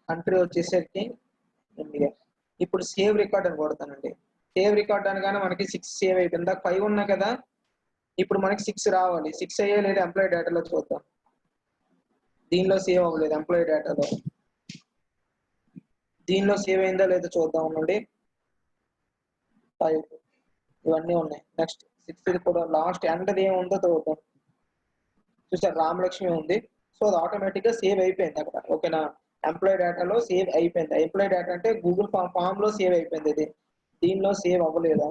Country వచ్చేసరికి ఇండియా. ఇప్పుడు సేవ్ రికార్డ్ అని కొడతానండి. సేవ్ రికార్డ్ అనగానే మనకి 6 సేవ్ అయిపోయింది, 5 ఉన్నాయి కదా. ఇప్పుడు మనకి 6 రావాలి, 6 అయ్యే లేదా ఎంప్లాయీ డేటాలో చూద్దాం. దీనిలో సేవ్ అవ్వలేదు ఎంప్లాయీ డేటాలో, దీనిలో సేవ్ అయిందా లేదో చూద్దాం ఉండండి. 5 ఇవన్నీ ఉన్నాయి. నెక్స్ట్ 6 ఇది కూడా లాస్ట్ ఎండ్ ఏముందో చూద్దాం. చూసారు రామలక్ష్మి ఉంది. సో అది ఆటోమేటిక్ గా సేవ్ అయిపోయింది అక్కడ, ఓకేనా. ఎంప్లాయీ డేటాలో సేవ్ అయిపోయింది. ఎంప్లాయీ డేటా అంటే గూగుల్ ఫామ్ లో సేవ్ అయిపోయింది. ఇది దీనిలో సేవ్ అవ్వలేదా,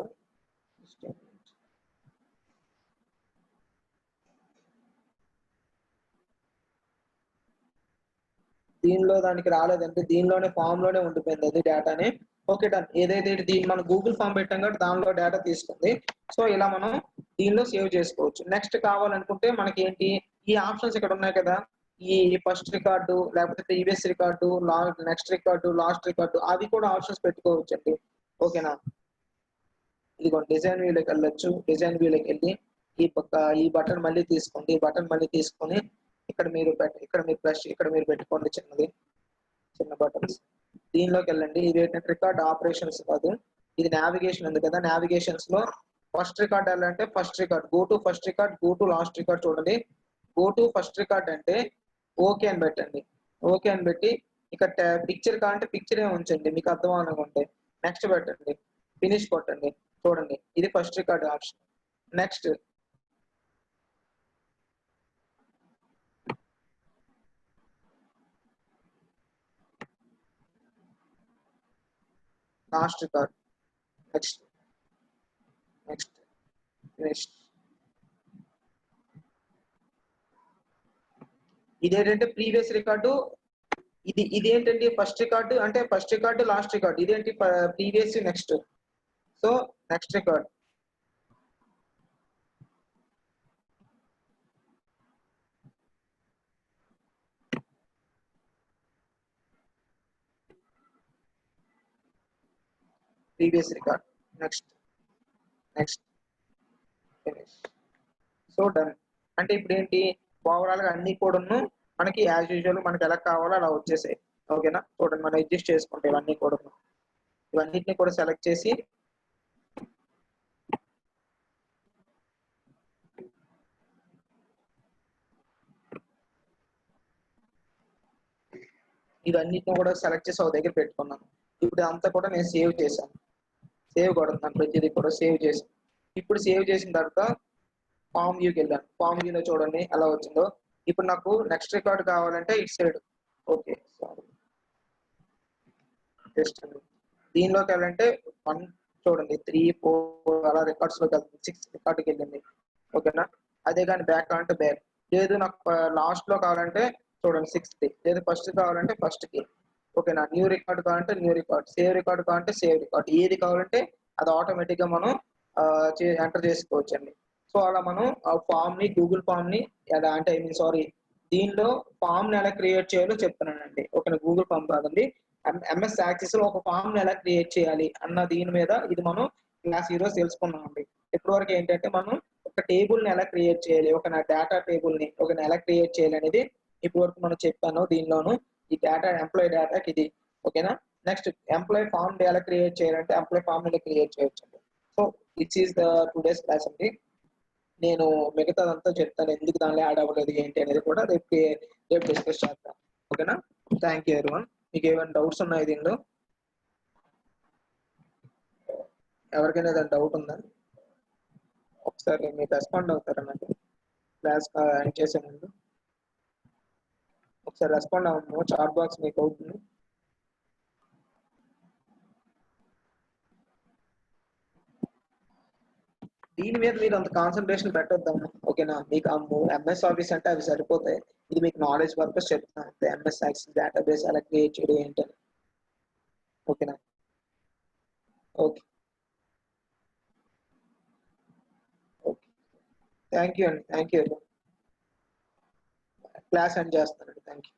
దీనిలో దానికి రాలేదంటే దీనిలోనే ఫామ్ లోనే ఉండిపోయింది అది డేటాని, ఓకే డన్. ఏదైతే దీన్ని మనం గూగుల్ ఫామ్ పెట్టాం కాబట్టి దానిలో డేటా తీసుకుంది. సో ఇలా మనం దీనిలో సేవ్ చేసుకోవచ్చు. నెక్స్ట్ కావాలనుకుంటే మనకి ఏంటి, ఈ ఆప్షన్స్ ఇక్కడ ఉన్నాయి కదా, ఈ ఫస్ట్ రికార్డు లేకపోతే previous record, next record, last record, అవి కూడా ఆప్షన్స్ పెట్టుకోవచ్చు అండి, ఓకేనా. ఇదిగో డిజైన్ వ్యూలోకి వెళ్ళొచ్చు. డిజైన్ వ్యూలోకి వెళ్ళి ఈ బటన్ మళ్ళీ తీసుకోండి, ఈ బటన్ మళ్ళీ తీసుకొని ఇక్కడ మీరు పెట్టుకోండి చిన్న బటన్స్. దీనిలోకి వెళ్ళండి. ఇది ఏంటంటే రికార్డ్ ఆపరేషన్స్ కాదు, ఇది నావిగేషన్ ఉంది కదా. నావిగేషన్స్ లో ఫస్ట్ రికార్డ్ వెళ్ళాలంటే first record, go to first record, go to last record. చూడండి గో టు ఫస్ట్ రికార్డ్ అంటే ఓకే అని పెట్టండి, ఓకే అని పెట్టి ఇక్కడ పిక్చర్ కావాలంటే పిక్చర్ ఉంచండి మీకు అర్థం అనుకుంటే. నెక్స్ట్ పెట్టండి, ఫినిష్ కొట్టండి. చూడండి ఇది first record option. Next last record, next next next. ఇదేంటంటే ప్రీవియస్ రికార్డు, ఇదేంటండి ఫస్ట్ రికార్డు, అంటే ఫస్ట్ రికార్డు లాస్ట్ రికార్డు, ఇదేంటి previous next. So next record, previous record, next next finish. So done. అంటే ఇప్పుడు ఏంటి, ఓవరాల్ గా అన్ని కూడాను మనకి యాజ్ యూజువల్ మనకి ఎలా కావాలో అలా వచ్చేసాయి. ఓకేనా, చూడండి మనం అడ్జస్ట్ చేసుకుంటే ఇవన్నీ కూడా, ఇవన్నిటిని కూడా సెలెక్ట్ చేసి ఇవన్నిటిని కూడా సెలెక్ట్ చేసి ఒక దగ్గర పెట్టుకున్నాను. ఇప్పుడు అంతా కూడా నేను సేవ్ చేశాను, సేవ్ కొడుతున్నాను, ప్రతిదీ కూడా సేవ్ చేశాను. ఇప్పుడు సేవ్ చేసిన తర్వాత ఫామ్ వ్యూకి వెళ్ళాను. ఫామ్ వ్యూలో చూడండి ఎలా వచ్చిందో. ఇప్పుడు నాకు నెక్స్ట్ రికార్డ్ కావాలంటే ఇటు సైడ్, ఓకే సారీ జస్ట్ దీనిలోకి వెళ్ళాలంటే 1 చూడండి 3 4 అలా రికార్డ్స్ లోకి వెళ్తుంది, 6 రికార్డుకి వెళ్ళింది. ఓకేనా, అదే కానీ బ్యాక్ కావాలంటే బ్యాక్, లేదు నాకు లాస్ట్ లో కావాలంటే చూడండి 6th, లేదు ఫస్ట్ కావాలంటే ఫస్ట్ కి. ఓకేనా, న్యూ రికార్డ్ కావాలంటే న్యూ రికార్డ్, సేవ్ రికార్డ్ కావాలంటే సేవ్ రికార్డ్, ఏది కావాలంటే అది ఆటోమేటిక్ గా మనం ఎంటర్ చేసుకోవచ్చు అండి. సో అలా మనం ఆ ఫామ్ ని, గూగుల్ ఫామ్ ని ఎలా అంటే ఐ మీన్ సారీ, దీనిలో ఫామ్ ని ఎలా క్రియేట్ చేయాలో చెప్తున్నానండి. ఓకేనా, గూగుల్ ఫామ్ కాదండి, ఎంఎస్ యాక్సెస్ లో ఒక ఫామ్ ని ఎలా క్రియేట్ చేయాలి అన్న దీని మీద ఇది మనం క్లాస్ ఈరోజు తెలుసుకున్నాం అండి. ఇప్పటి వరకు ఏంటంటే మనం ఒక టేబుల్ ని ఎలా క్రియేట్ చేయాలి, ఒక డేటా టేబుల్ ని ఒక ఎలా క్రియేట్ చేయాలి అనేది ఇప్పటి వరకు మనం చెప్పాను. దీనిలోను ఈ డేటా ఎంప్లాయీ డేటాకి ఇది. ఓకేనా, నెక్స్ట్ ఎంప్లాయీ ఫామ్ ఎలా క్రియేట్ చేయాలంటే ఎంప్లాయీ ఫామ్ ని క్రియేట్ చేయొచ్చు అండి. So this is the today's class అండి. నేను మిగతాదంతా చెప్తాను, ఎందుకు దానిలో యాడ్ అవ్వలేదు ఏంటి అనేది కూడా రేపు డిస్కస్ చేద్దాం. ఓకేనా, థ్యాంక్ యూ ఎవరీవన్. మీకు ఏమైనా డౌట్స్ ఉన్నాయి దీనిలో? ఎవరికైనా ఏదైనా డౌట్ ఉందా? ఒకసారి మీరు రెస్పాండ్ అవుతారా నాకు క్లాస్ ఎండ్ చేసే ముందు? ఒకసారి రెస్పాండ్ అవ్వము, చాట్ బాక్స్ మీకు అవుతుంది. దీని మీద మీరు అంత కాన్సన్ట్రేషన్ పెట్టొద్దాము. ఓకేనా, మీకు ఎంఎస్ ఆఫీస్ అంటే అవి సరిపోతాయి. ఇది మీకు నాలెడ్జ్ పర్పస్ చెప్తాను, ఎంఎస్ యాక్సెస్ డేటాబేస్ ఎలా క్రియేట్ చేయడం ఏంటని. ఓకేనా, ఓకే ఓకే, థ్యాంక్ యూ అండి, థ్యాంక్ యూ. క్లాస్ ఎండ్ చేస్తానండి, థ్యాంక్ యూ.